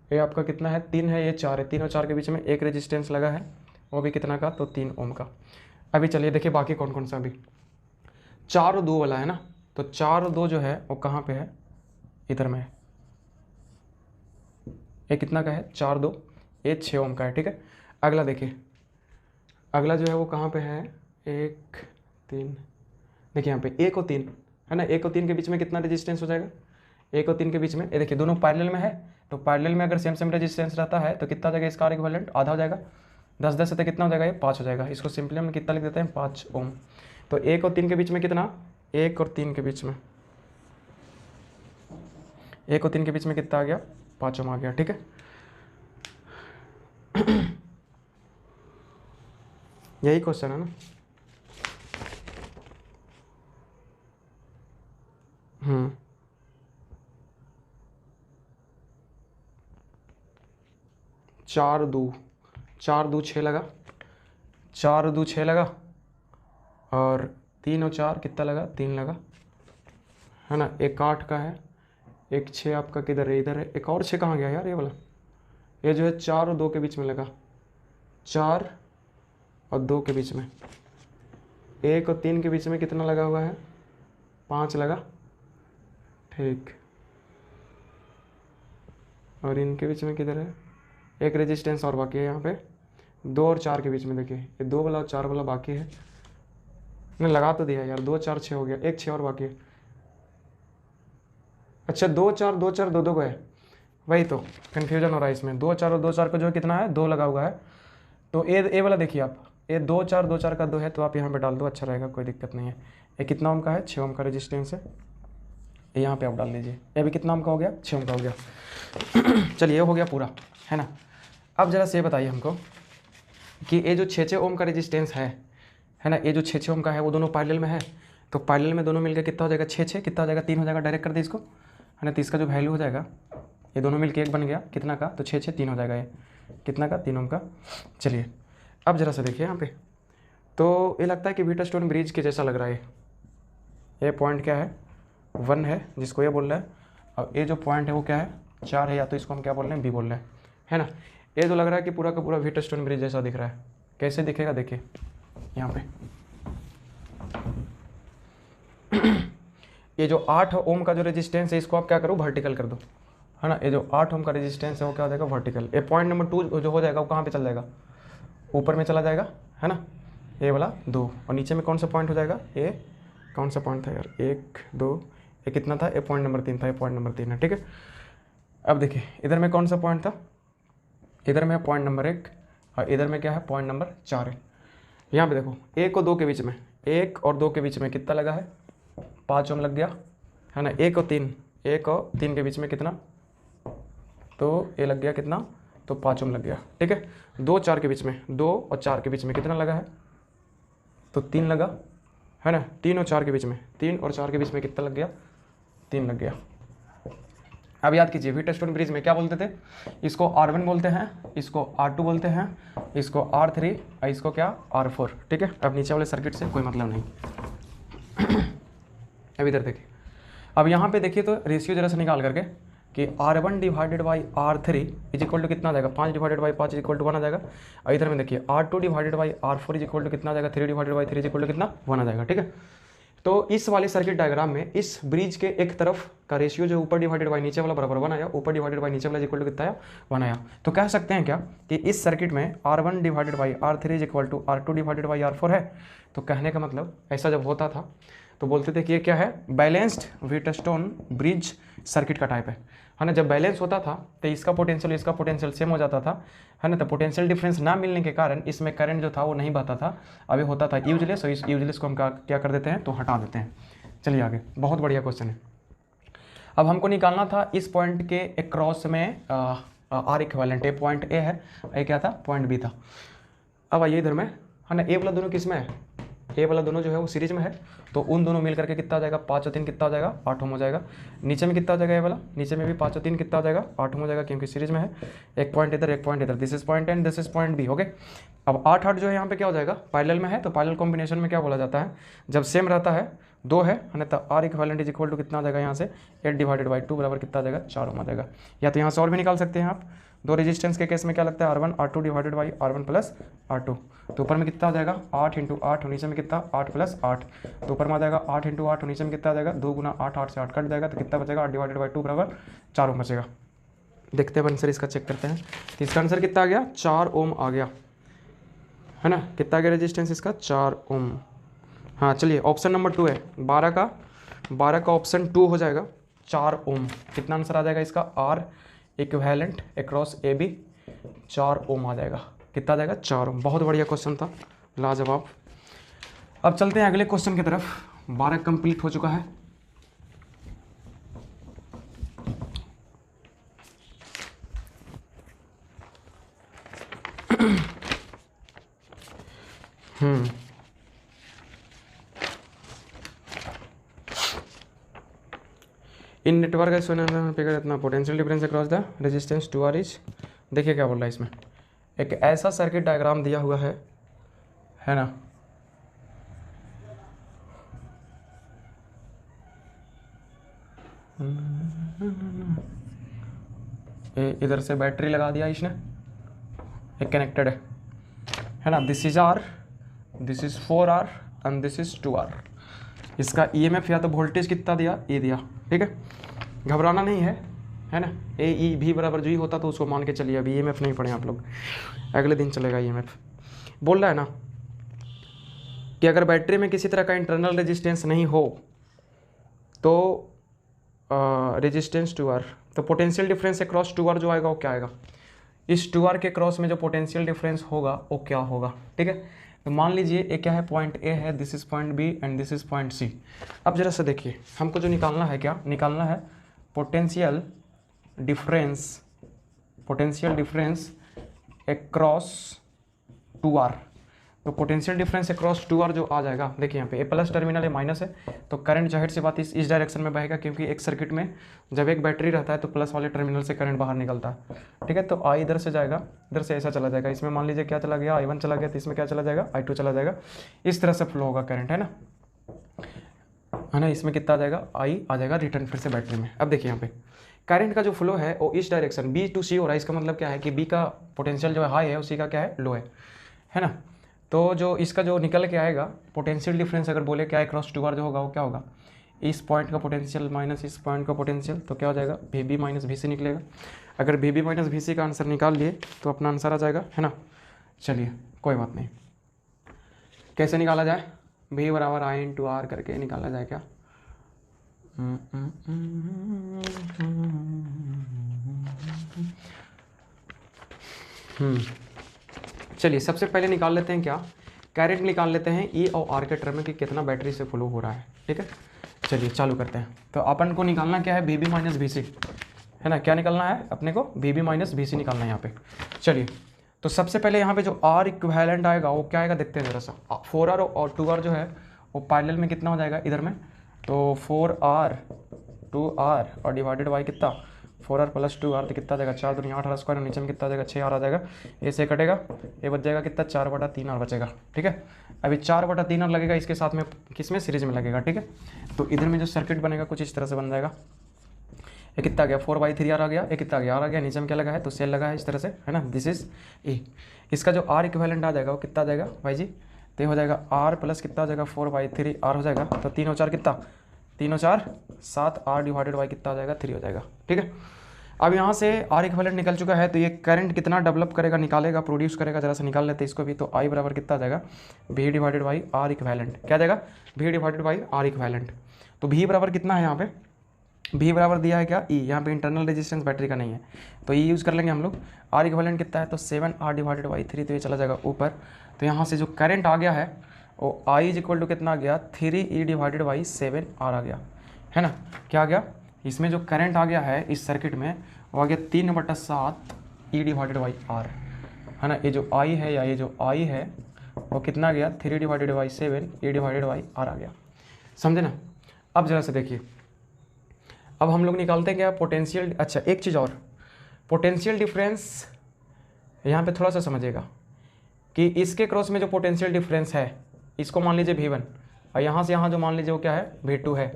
ये आपका कितना है, 3 है, ये 4 है, 3 और 4 के बीच में एक रेजिस्टेंस लगा है, वो भी कितना का, तो 3 ओम का। अभी चलिए देखिए बाकी कौन कौन सा, अभी 4 और 2 वाला है ना, तो 4 और 2 जो है वो कहाँ पे है, इधर में है, ये कितना का है, 4 2, ये 6 ओम का है, ठीक है। अगला देखिए, अगला जो है वो कहाँ पे है, 1 3, देखिए यहाँ पे 1 और 3 है ना, 1 और 3 के बीच में कितना रेजिस्टेंस हो जाएगा, 1 और 3 के बीच में, ये देखिए दोनों पैरेलल में है, तो पैरेलल में अगर सेम सेम रेजिस्टेंस रहता है तो कितना हो जाएगा, इसका आर इक्विवेलेंट आधा हो जाएगा, 10 10 से कितना हो जाएगा, ये 5 हो जाएगा। इसको सिंपली हम कितना लिख देते हैं, 5 ओम। तो 1 और 3 के बीच में कितना, 1 और 3 के बीच में, 1 और 3 के बीच में कितना आ गया, 5 ओम आ गया, ठीक है। यही क्वेश्चन है ना। 4 2, 4 2 6 लगा, 4 2 6 लगा, और 3 और 4 कितना लगा, 3 लगा, है ना। एक 8 का है, एक 6 आपका किधर है, इधर है, एक और 6 कहाँ गया यार, ये वाला, ये जो है 4 और 2 के बीच में लगा, 4 और 2 के बीच में, 1 और 3 के बीच में कितना लगा हुआ है, 5 लगा, ठीक। और इनके बीच में किधर है, एक रेजिस्टेंस और बाकी है यहाँ पे, 2 और 4 के बीच में, देखिए ये 2 वाला और 4 वाला बाकी है, मैंने लगा तो दिया यार, 2 4 6 हो गया, एक 6 और बाकी है, अच्छा 2 4 2 4 2 2 को है, वही तो कन्फ्यूजन हो रहा है इसमें, 2 4 और 2 4 का जो है कितना है, 2 लगा हुआ है। तो ए वाला देखिए आप, ये 2 4 2 4 का 2 है, तो आप यहाँ पे डाल दो, अच्छा रहेगा, कोई दिक्कत नहीं है। ये कितना ओम का है, 6 ओम का रेजिस्टेंस है, ये यहाँ पे आप डाल दीजिए, ये भी कितना ओम का हो गया, 6 ओम का हो गया। चलिए ये हो गया पूरा, है ना। अब जरा से बताइए हमको कि ये जो 6 ओम का रेजिस्टेंस है ना, ये जो 6 ओम का है वो दोनों पैरेलल में है, तो पैरेलल में दोनों मिलकर कितना हो जाएगा, 6 कितना हो जाएगा, 3 हो जाएगा, डायरेक्ट कर दे इसको, है ना। तो इसका जो वैल्यू हो जाएगा, ये दोनों मिलकर एक बन गया कितना का, तो 6 3 हो जाएगा, ये कितना का, 3 ओम का। चलिए अब जरा सा देखिए यहाँ पे, तो ये लगता है कि व्हीटस्टोन ब्रिज के जैसा लग रहा है, ये पॉइंट क्या है, 1 है जिसको ये बोल रहा है, और ये जो पॉइंट है वो क्या है, 4 है, या तो इसको हम क्या बोल रहे हैं, बी बोल रहे हैं, है ना। ये तो लग रहा है कि पूरा का पूरा व्हीटस्टोन ब्रिज जैसा दिख रहा है, कैसे दिखेगा देखिए यहाँ पे। ये जो 8 ओम का जो रेजिस्टेंस है, इसको आप क्या करो, वर्टिकल कर दो, है ना। ये जो 8 ओम का रेजिस्टेंस है वो क्या हो जाएगा, वर्टिकल। ये पॉइंट नंबर 2 जो हो जाएगा वो कहाँ पे चल जाएगा, ऊपर में चला जाएगा, है ना, ये वाला 2, और नीचे में कौन सा पॉइंट हो जाएगा, ये कौन सा पॉइंट था यार, 1 2, ये कितना था, ये पॉइंट नंबर 3 था, ये पॉइंट नंबर 3 है, ठीक है। अब देखिए इधर में कौन सा पॉइंट था, इधर में पॉइंट नंबर 1, और इधर में क्या है, पॉइंट नंबर 4 है। यहाँ पे देखो 1 और 2 के बीच में, 1 और 2 के बीच में कितना लगा है, 5 ओम लग गया, है ना। 1 और 3 के बीच में कितना, तो ये लग गया कितना, तो 5 ओम लग गया, ठीक है। 2 4 के बीच में, 2 और 4 के बीच में कितना लगा है, तो 3 लगा, है ना। 3 और 4 के बीच में, 3 और 4 के बीच में कितना लग गया, 3 लग गया। अब याद कीजिए व्हीटस्टोन ब्रिज में क्या बोलते थे, इसको R1 बोलते हैं, इसको R2 बोलते हैं, इसको R3 और इसको क्या, R4, ठीक है। अब नीचे वाले सर्किट से कोई मतलब नहीं। अब इधर देखिए, अब यहाँ पे देखिए तो रेशियो जरा से निकाल करके कि R1 divided by R3 is equal to कितना आ जाएगा, 5 divided by 5 is equal to 1 आ जाएगा। और इधर में देखिए R2 divided by R4 is equal to कितना आ जाएगा, 3 divided by 3 is equal to कितना, 1 आ जाएगा, ठीक है। तो इस वाले सर्किट डायग्राम में इस ब्रिज के एक तरफ का रेशियो जो ऊपर डिवाइडेड बाई नीचे वाला बराबर 1 आया, ऊपर डिवाइडेड बाई नीचे वाला इक्वल टू कितना आया, 1 आया। तो कह सकते हैं क्या कि इस सर्किट में R1 divided by R3 is equal to R2 divided by R4 है। तो कहने का मतलब ऐसा जब होता था तो बोलते थे कि ये क्या है, बैलेंस्ड व्हीटस्टोन ब्रिज सर्किट का टाइप है ना। जब बैलेंस होता था तो इसका पोटेंशियल सेम हो जाता था, है ना। तो पोटेंशियल डिफरेंस ना मिलने के कारण इसमें करंट जो था वो नहीं बहता था, अभी होता था यूजलेस, और इस यूजलेस को हम क्या कर देते हैं, तो हटा देते हैं। चलिए आगे, बहुत बढ़िया क्वेश्चन है। अब हमको निकालना था इस पॉइंट के अक्रॉस में आर इक्विवेलेंट, ये पॉइंट ए है, ये क्या था, पॉइंट बी था। अब आइए इधर में, है ना, ए वाला दोनों किस में है, ए वाला दोनों जो है वो सीरीज में है, तो उन दोनों मिल करके कितना आ जाएगा, 5 और 3 कितना आ जाएगा, 8 ओम हो जाएगा। नीचे में कितना आ जाएगा ये वाला, नीचे में भी 5 और 3 कितना आ जाएगा, 8 ओम हो जाएगा, क्योंकि सीरीज में है। एक पॉइंट इधर, एक पॉइंट इधर, this is point and this is point B, okay. अब 8 8 जो है यहाँ पे क्या हो जाएगा, पैरेलल में है, तो पैरेलल कॉम्बिनेशन में क्या बोला जाता है, जब सेम रहता है, 2 है तो R equivalent is equal to कितना आ जाएगा यहाँ से 8 डिवाइडेड बाई 2 बराबर कितना आ जाएगा, 4 ओम आ जाएगा। या तो यहाँ से और भी निकाल सकते हैं आप, दो रेजिस्टेंस के केस में क्या लगता है, R1 R2 divided by R1 plus R2, तो ऊपर में कितना आ जाएगा 8 इंटू 8 और नीचे में कितना 8 प्लस 8, तो ऊपर में आ जाएगा 8 इंटू 8 और नीचे में कितना आ जाएगा 2 गुना 8, 8 से 8 कट जाएगा, तो कितना बचेगा 8 डिवाइडेड बाई 2 बराबर 4 ओम बचेगा। देखते हैं आंसर इसका, चेक करते हैं। तो इसका आंसर कितना आ गया, 4 ओम आ गया, है ना। कितना आ गया रेजिस्टेंस इसका, 4 ओम। हाँ चलिए, ऑप्शन नंबर 2 है, 12 का ऑप्शन 2 हो जाएगा, 4 ओम। कितना आंसर आ जाएगा इसका, R equivalent across A B 4 ohm आ जाएगा। कितना आ जाएगा, 4 ओम। बहुत बढ़िया क्वेश्चन था, लाजवाब। अब चलते हैं अगले क्वेश्चन की तरफ। 12 कंप्लीट हो चुका है। इन नेटवर्क इतना potential difference across the resistance 2R is, देखिए क्या बोल रहा है इसमें, एक ऐसा सर्किट डायग्राम दिया हुआ है ना, इधर से बैटरी लगा दिया इसने, एक कनेक्टेड है ना, this is R, this is 4R and this is 2R। इसका EMF या तो वोल्टेज कितना दिया, ए दिया, ठीक है, घबराना नहीं है ना। ए ई भी बराबर जो ही होता तो उसको मान के चलिए, अभी EMF नहीं पढ़े आप लोग, अगले दिन चलेगा EMF। बोल रहा है ना कि अगर बैटरी में किसी तरह का इंटरनल रेजिस्टेंस नहीं हो तो रेजिस्टेंस 2R, तो पोटेंशियल डिफरेंस अक्रॉस 2R जो आएगा वो क्या आएगा, इस 2R के क्रॉस में जो पोटेंशियल डिफरेंस होगा वो क्या होगा, ठीक है। तो मान लीजिए ये क्या है, पॉइंट ए है, this is point B and this is point C. अब जरा सा देखिए, हमको जो निकालना है, क्या निकालना है, पोटेंशियल डिफरेंस अक्रॉस 2R। तो पोटेंशियल डिफरेंस अक्रॉस 2R जो आ जाएगा, देखिए यहाँ पे ए प्लस टर्मिनल है, माइनस है, तो करंट जाहिर सी बात इस डायरेक्शन में बहेगा, क्योंकि एक सर्किट में जब एक बैटरी रहता है तो प्लस वाले टर्मिनल से करंट बाहर निकलता है, ठीक है। तो आई इधर से जाएगा, इधर से ऐसा चला जाएगा, इसमें मान लीजिए क्या चला गया, I1 चला गया, तो इसमें क्या चला जाएगा, I2 चला जाएगा, इस तरह से फ्लो होगा करंट, है ना। इसमें कितना आ जाएगा, आई आ जाएगा रिटर्न फिर से बैटरी में। अब देखिए यहाँ पे करंट का जो फ्लो है वो इस डायरेक्शन B to C हो रहा है, इसका मतलब क्या है कि B का पोटेंशियल जो है हाई है, उसी का क्या है, लो है ना। तो जो इसका जो निकल के आएगा पोटेंशियल डिफरेंस, अगर बोले क्या है क्रॉस 2R जो होगा वो क्या होगा, इस पॉइंट का पोटेंशियल माइनस इस पॉइंट का पोटेंशियल, तो क्या हो जाएगा, VB माइनस VC निकलेगा। अगर VB माइनस VC का आंसर निकाल लिए तो अपना आंसर आ जाएगा, है ना। चलिए कोई बात नहीं, कैसे निकाला जाए, V बराबर I इंटू R करके निकाला जाए क्या, चलिए सबसे पहले निकाल लेते हैं क्या, करंट निकाल लेते हैं E और R के टर्म में कि कितना बैटरी से फ्लो हो रहा है, ठीक है। चलिए चालू करते हैं। तो अपन को निकालना क्या है, VB माइनस VC, है ना। क्या निकालना है अपने को, VB माइनस VC निकालना है यहाँ पे। चलिए तो सबसे पहले यहाँ पे जो R इक्विवेलेंट आएगा वो क्या आएगा, देखते हैं जरा सा। 4R और 2R जो है वो पैरेलल में कितना हो जाएगा इधर में, तो 4R 2R और डिवाइडेड बाई कितना 4R प्लस 2R, तो कितना आ जाएगा 4 दूनी 8 स्क्वायर, नीचे में कितना आ जाएगा 6R आ जाएगा, ए से कटेगा, ये बच जाएगा कितना 4/3R बचेगा, ठीक है। अभी 4/3R लगेगा इसके साथ में, किस में, सीरीज में लगेगा, ठीक है। तो इधर में जो सर्किट बनेगा कुछ इस तरह से बन जाएगा, ये कितना आ गया 4/3R आ गया, ये कितना आ गया R आ गया, नीचे में क्या लगा है, तो सेल लगा है इस तरह से, है ना, दिस इज ए। इसका जो R इक्विवेलेंट आ जाएगा वो कितना आ जाएगा भाई जी, तो ये हो जाएगा R प्लस कितना हो जाएगा 4/3R हो जाएगा, तो 3 और 4 कितना, 3 और 4 7, R डिवाइडेड बाई कितना आ जाएगा 3 हो जाएगा, ठीक है। अब यहाँ से R इक्विवेलेंट निकल चुका है, तो ये करंट कितना डेवलप करेगा, निकालेगा, प्रोड्यूस करेगा, जरा सा निकाल लेते हैं इसको भी। तो I बराबर कितना आ जाएगा, V divided by R equivalent, क्या आ जाएगा, V divided by R equivalent. तो V बराबर कितना है यहाँ पे, V बराबर दिया है क्या, E, यहाँ पे इंटरनल रेजिस्टेंस बैटरी का नहीं है, तो E यूज़ कर लेंगे हम लोग। R इक्विवेलेंट कितना है, तो 7R डिवाइडेड बाई 3, तो ये चला जाएगा ऊपर। तो यहाँ से जो करंट आ गया है वो I इज इक्वल टू कितना आ गया, 3E डिवाइडेड बाई 7R आ गया, है ना। क्या आ गया, इसमें जो करंट आ गया है इस सर्किट में वो आ गया 3/7 E डिवाइडेड बाई R, है ना। ये जो I है या ये जो I है और कितना गया 3 divided by 7 A divided by R आ गया। समझे ना। अब जरा से देखिए, अब हम लोग निकालते हैं क्या पोटेंशियल। अच्छा एक चीज़ और, पोटेंशियल डिफरेंस यहाँ पे थोड़ा सा समझिएगा कि इसके क्रॉस में जो पोटेंशियल डिफरेंस है इसको मान लीजिए V1 और यहाँ से यहाँ जो मान लीजिए वो क्या है V2 है।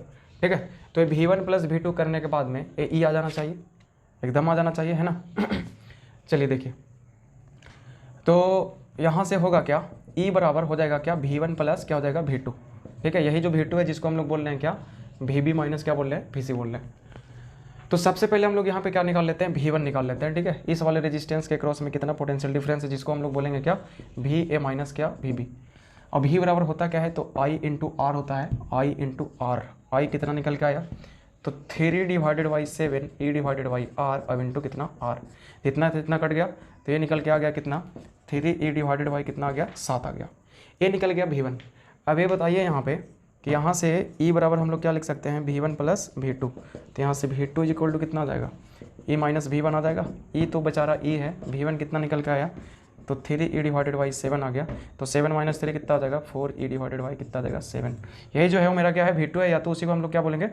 ठीक है, तो ये V1 प्लस V2 करने के बाद में ये E आ जाना चाहिए, एकदम आ जाना चाहिए, है ना। चलिए देखिए, तो यहाँ से होगा क्या, E बराबर हो जाएगा क्या V1 प्लस क्या हो जाएगा V2। ठीक है, यही जो V2 है जिसको हम लोग बोल रहे हैं क्या VB माइनस क्या बोल रहे हैं VC बोल रहे हैं। तो सबसे पहले हम लोग यहाँ पे क्या निकाल लेते हैं V1 निकाल लेते हैं। ठीक है, इस वाले रेजिस्टेंस के क्रॉस में कितना पोटेंशियल डिफरेंस है जिसको हम लोग बोलेंगे क्या VA माइनस क्या VB। अब V बराबर होता क्या है, तो I इंटू आर होता है, I इंटू आर। आई कितना निकल के आया, तो 3 divided by 7 E divided by R, अब इंटू कितना R, जितना इतना कट गया तो ये निकल के आ गया कितना 3 E डिवाइडेड बाई कितना आ गया 7 आ गया, ये निकल गया V1। अब ये बताइए यहाँ पे कि यहाँ से E बराबर हम लोग क्या लिख सकते हैं V1 प्लस V2, तो यहाँ से V2 इज इक्वल टू कितना आ जाएगा E माइनस V1 आ जाएगा। E तो बेचारा E है, V1 कितना निकल के आया, तो 3 E डिवाइडेड बाई 7 आ गया, तो 7 माइनस 3 कितना आ जाएगा 4 E डिवाइडेड बाई कितना आ जाएगा 7। यही जो है वो मेरा क्या है V2 है, या तो उसी को हम लोग क्या बोलेंगे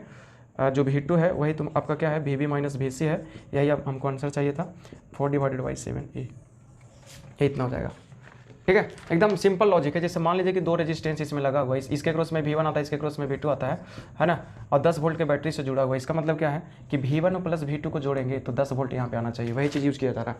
जो V2 है वही तुम आपका क्या है VB माइनस VC है, यही अब हमको आंसर चाहिए था 4 डिवाइडेड बाई 7 E, ये इतना हो जाएगा। ठीक है, एकदम सिंपल लॉजिक है। जैसे मान लीजिए कि 2 रेजिस्टेंस इसमें लगा हुआ है, इसके क्रॉस में V1 आता है, इसके क्रॉस में V2 आता है ना, और 10 वोल्ट के बैटरी से जुड़ा हुआ है। इसका मतलब क्या है कि V1 प्लस V2 को जोड़ेंगे तो 10 वोल्ट यहाँ पे आना चाहिए, वही चीज़ यूज़ किया जा रहा है।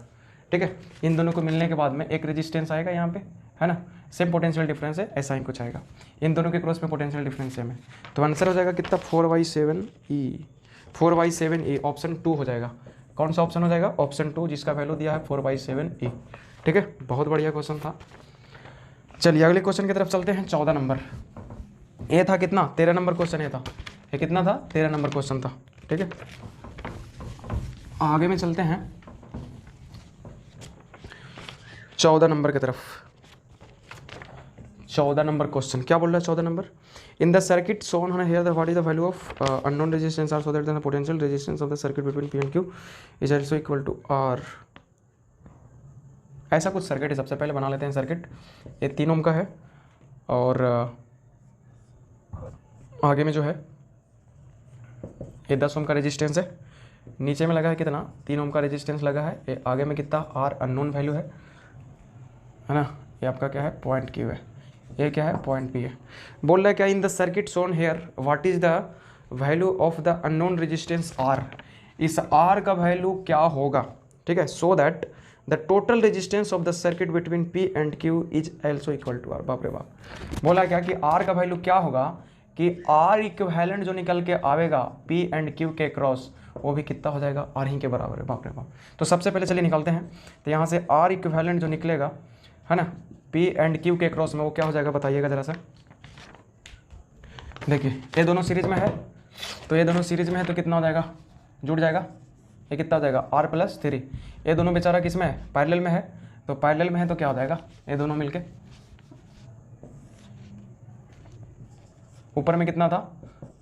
ठीक है, इन दोनों को मिलने के बाद में एक रेजिस्टेंस आएगा यहाँ पे, है ना, सेम पोटेंशियल डिफरेंस है, ऐसा ही कुछ आएगा। इन दोनों के क्रॉस में पोटेंशियल डिफरेंस सेम है, तो आंसर हो जाएगा कितना 4/7E ऑप्शन 2 हो जाएगा। कौन सा ऑप्शन हो जाएगा, ऑप्शन 2, जिसका वैल्यू दिया है 4/7E। ठीक है, बहुत बढ़िया क्वेश्चन था। चलिए अगले क्वेश्चन की तरफ चलते हैं। 14 नंबर, ये था कितना 13 नंबर क्वेश्चन, ये था ये कितना था 13 नंबर क्वेश्चन था। ठीक है, आगे में चलते हैं 14 नंबर की तरफ। 14 नंबर क्वेश्चन क्या बोल रहा है 14 number, in the circuit shown on here the what is the value of unknown resistance R so that the potential resistance of the circuit between P and Q is also equal to R। ऐसा कुछ circuit है, सबसे पहले बना लेते हैं circuit. ये 3 ओम का है और आगे में जो है ये 10 ओम का रेजिस्टेंस है, नीचे में लगा है कितना 3 ओम का रेजिस्टेंस लगा है, ये आगे में कितना R अननोन वैल्यू है ना, ये आपका क्या है पॉइंट Q है, ये क्या है पॉइंट P है। बोल रहा है क्या in the circuit shown here what is the value of the unknown resistance R, इस R का वैल्यू क्या होगा। ठीक है, so that the total resistance of the circuit between P and Q is also equal to R। बाप रे बाप, बोला क्या कि R का वैल्यू क्या होगा कि R इक्विवेलेंट जो निकल के आवेगा P एंड Q के क्रॉस वो भी कितना हो जाएगा R ही के बराबर है। बाप रे बाप, तो सबसे पहले चलिए निकालते हैं। तो यहाँ से R इक्विवेलेंट जो निकलेगा है ना P एंड Q के क्रॉस में वो क्या हो जाएगा बताइएगा ज़रा सा। देखिए ये दोनों सीरीज में है, तो ये दोनों सीरीज में है तो कितना हो जाएगा जुड़ जाएगा, ये कितना हो जाएगा R+3। ये दोनों बेचारा किस में है पैरेलल में है, तो पैरेलल में है तो क्या हो जाएगा ये दोनों मिलके, ऊपर में कितना था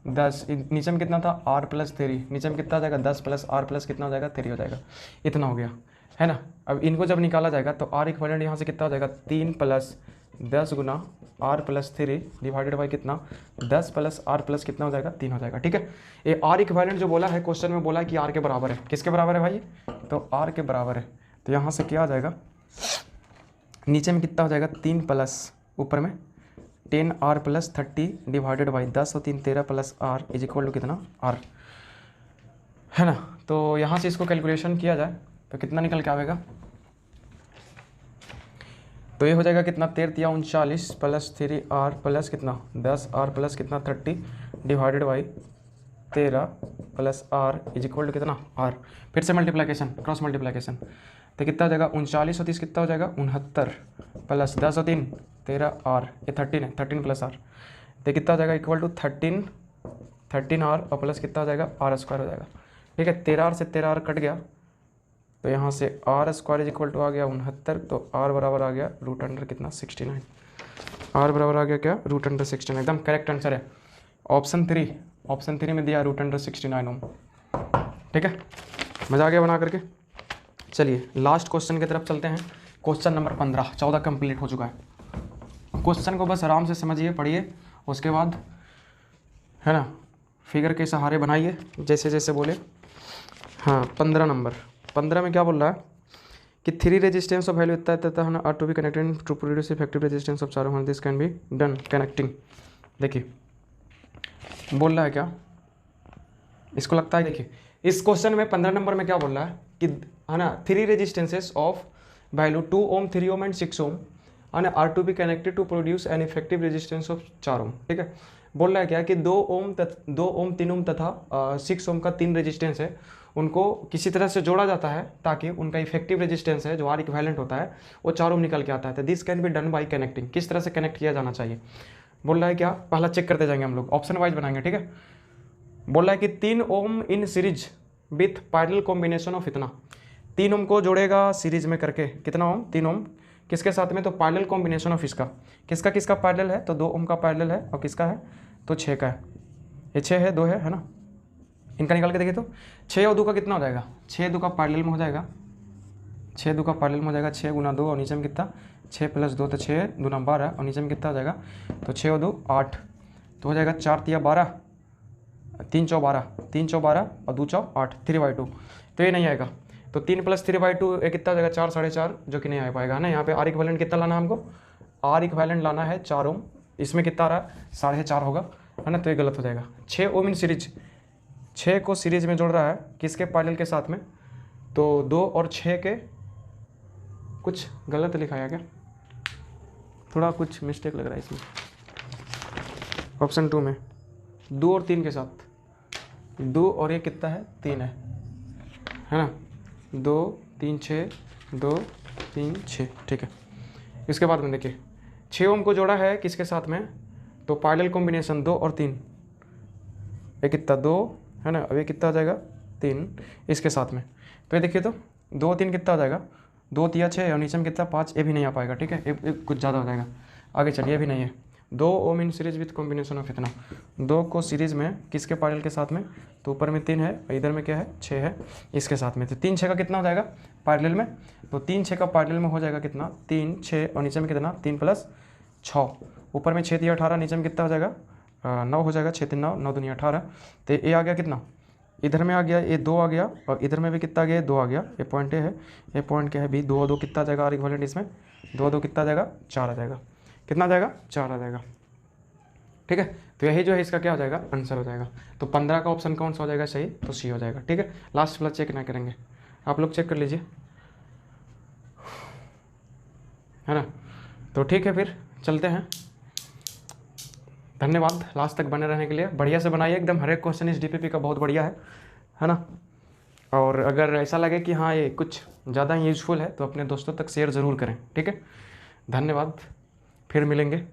10, नीचे में कितना था R+3, नीचे में कितना आ जाएगा 10 प्लस R प्लस कितना हो जाएगा 3 हो जाएगा, इतना हो गया है ना। अब इनको जब निकाला जाएगा तो R इक्विवेलेंट यहाँ से कितना हो जाएगा 3 plus 10 Guna R+3 divided by कितना 10 प्लस R प्लस कितना हो जाएगा 3 हो जाएगा। ठीक है, ये R इक्विवेलेंट जो बोला है क्वेश्चन में बोला है कि R के बराबर है, किसके बराबर है भाई, तो R के बराबर है। तो यहाँ से क्या आ जाएगा नीचे में कितना हो जाएगा 3 प्लस ऊपर में 10R+30 डिवाइडेड बाई 10 और 3 13 plus R is equal to कितना R, है ना। तो यहाँ से इसको कैलकुलेशन किया जाए तो कितना निकल के आएगा, तो ये हो जाएगा कितना 13 39 प्लस 3R प्लस कितना 10R प्लस कितना 30 divided by 13 plus R is equal to कितना R। फिर से मल्टीप्लिकेशन क्रॉस मल्टीप्लिकेशन, तो कितना हो जाएगा 39 और 30 कितना हो जाएगा 69 प्लस 10 और 3 13R, ये 13 है 13 प्लस R, तो कितना हो जाएगा इक्वल टू 13R और प्लस कितना हो जाएगा R² हो जाएगा। ठीक है, 13R से 13R कट गया तो यहाँ से R² इज इक्वल टू आ गया 69, तो R बराबर आ गया √अंडर कितना 69, R बराबर आ गया क्या √69, एकदम करेक्ट आंसर है ऑप्शन 3। ऑप्शन 3 में दिया √69 ओम। ठीक है, मजा आ गया बना करके। चलिए लास्ट क्वेश्चन की तरफ चलते हैं, क्वेश्चन नंबर 15। 14 कंप्लीट हो चुका है। क्वेश्चन को बस आराम से समझिए, पढ़िए, उसके बाद है ना फिगर के सहारे बनाइए जैसे जैसे बोले। हाँ 15 नंबर, 15 में क्या बोल रहा है कि 3 रेजिस्टेंस ऑफ वैल्यू इतना तथा है ना are to be connected to produce effective resistance of 4 this can be done connecting. देखिए बोल रहा है क्या, इसको लगता है, देखिए इस क्वेश्चन में 15 नंबर में क्या बोल रहा है कि है ना 3 resistances of value 2 ohm 3 ohm and 6 ohm है ना are to be connected to produce an effective resistance of 4 ohm. ठीक है, बोल रहा है क्या कि 2 ओम 3 ओम तथा 6 ओम का 3 रेजिस्टेंस है, उनको किसी तरह से जोड़ा जाता है ताकि उनका इफेक्टिव रेजिस्टेंस है जो आर इक्विवेलेंट होता है वो 4 ओम निकल के आता है। तो this can be done by connecting, किस तरह से कनेक्ट किया जाना चाहिए। बोल रहा है क्या, पहला चेक करते जाएंगे हम लोग, ऑप्शन वाइज बनाएंगे। ठीक है, बोल रहा है कि 3 ohm in series with parallel combination of इतना, 3 ओम को जोड़ेगा सीरीज में करके, कितना ओम, 3 ओम, किसके साथ में, तो पैरेलल कॉम्बिनेशन ऑफ इसका, किसका किसका पैरेलल है, तो 2 ओम का पैरेलल है और किसका है, तो 6 का है, ये 6 है 2 है ना, इनका निकाल के देखिए तो 6 और 2 का कितना हो जाएगा, 6 2 का पैरेलल में हो जाएगा, 6 2 का पैरेलल में हो जाएगा 6 गुना 2 और नीचे में कितना 6 प्लस 2 तो 6 दूना 12 और नीचे में कितना हो जाएगा, तो 6 और 2 8, तो हो जाएगा 4 तिया 12, 3 चौ 12, 3 चौ 12 और 2 चौ 8, 3/2, तो ये नहीं आएगा। तो 3 + 3/2 ये कितना हो जाएगा, 4 4.5, जो कि नहीं आ पाएगा ना। यहाँ पे आर इक्विवेलेंट कितना लाना है हमको, आर इक्विवेलेंट लाना है 4 ओम, इसमें कितना आ रहा है 4.5 होगा है ना, तो ये गलत हो जाएगा। 6 ओम इन सीरीज, 6 को सीरीज में जोड़ रहा है किसके पैरेलल के साथ में, तो 2 और 6 के, कुछ गलत लिखाया क्या, थोड़ा कुछ मिस्टेक लग रहा है इसमें, ऑप्शन 2 में 2 और 3 के साथ, 2 और ये कितना है 3 है ना, 2 3 6 2 3 6, ठीक है। इसके बाद में देखिए 6 ओम को जोड़ा है किसके साथ में, तो पैरेलल कॉम्बिनेशन 2 और 3, ये कितना 2 है ना, अब ये कितना आ जाएगा 3 इसके साथ में, तो ये देखिए तो 2 3 कितना आ जाएगा, 2 तिया 6 और नीचे में कितना 5, ये भी नहीं आ पाएगा। ठीक है, ये कुछ ज़्यादा हो जाएगा, आगे चलिए, ये भी नहीं है। 2 ohm in series with combination of इतना, 2 को सीरीज में किसके पैरेलल के साथ में, तो ऊपर में 3 है, इधर में क्या है 6 है, इसके साथ में, तो 3 6 का कितना हो जाएगा पैरेलल में, तो 3 6 का पैरेलल में हो जाएगा कितना 3 6 और नीचे में कितना 3 + 6, ऊपर में 6 तिया 18, नीचे में कितना हो जाएगा 9 हो जाएगा, 6 3 9 9 दूनी 18, तो ये आ गया कितना, इधर में आ गया ये 2 आ गया और इधर में भी कितना आ गया 2 आ गया, ये पॉइंट है, ये पॉइंट क्या है भी 2 और 2 कितना आ जाएगा आर इक्विवेलेंट, इसमें 2 और 2 कितना आ जाएगा 4 आ जाएगा, कितना आ जाएगा 4 आ जाएगा। ठीक है, तो यही जो है इसका क्या हो जाएगा आंसर हो जाएगा। तो 15 का ऑप्शन कौन सा हो जाएगा सही, तो सी हो जाएगा। ठीक है, लास्ट वाला चेक ना करेंगे, आप लोग चेक कर लीजिए है ना। तो ठीक है, फिर चलते हैं, धन्यवाद लास्ट तक बने रहने के लिए, बढ़िया से बनाइए एकदम, हर एक क्वेश्चन इस डीपीपी का बहुत बढ़िया है ना। और अगर ऐसा लगे कि हाँ ये कुछ ज़्यादा यूजफुल है तो अपने दोस्तों तक शेयर ज़रूर करें। ठीक है, धन्यवाद, फिर मिलेंगे।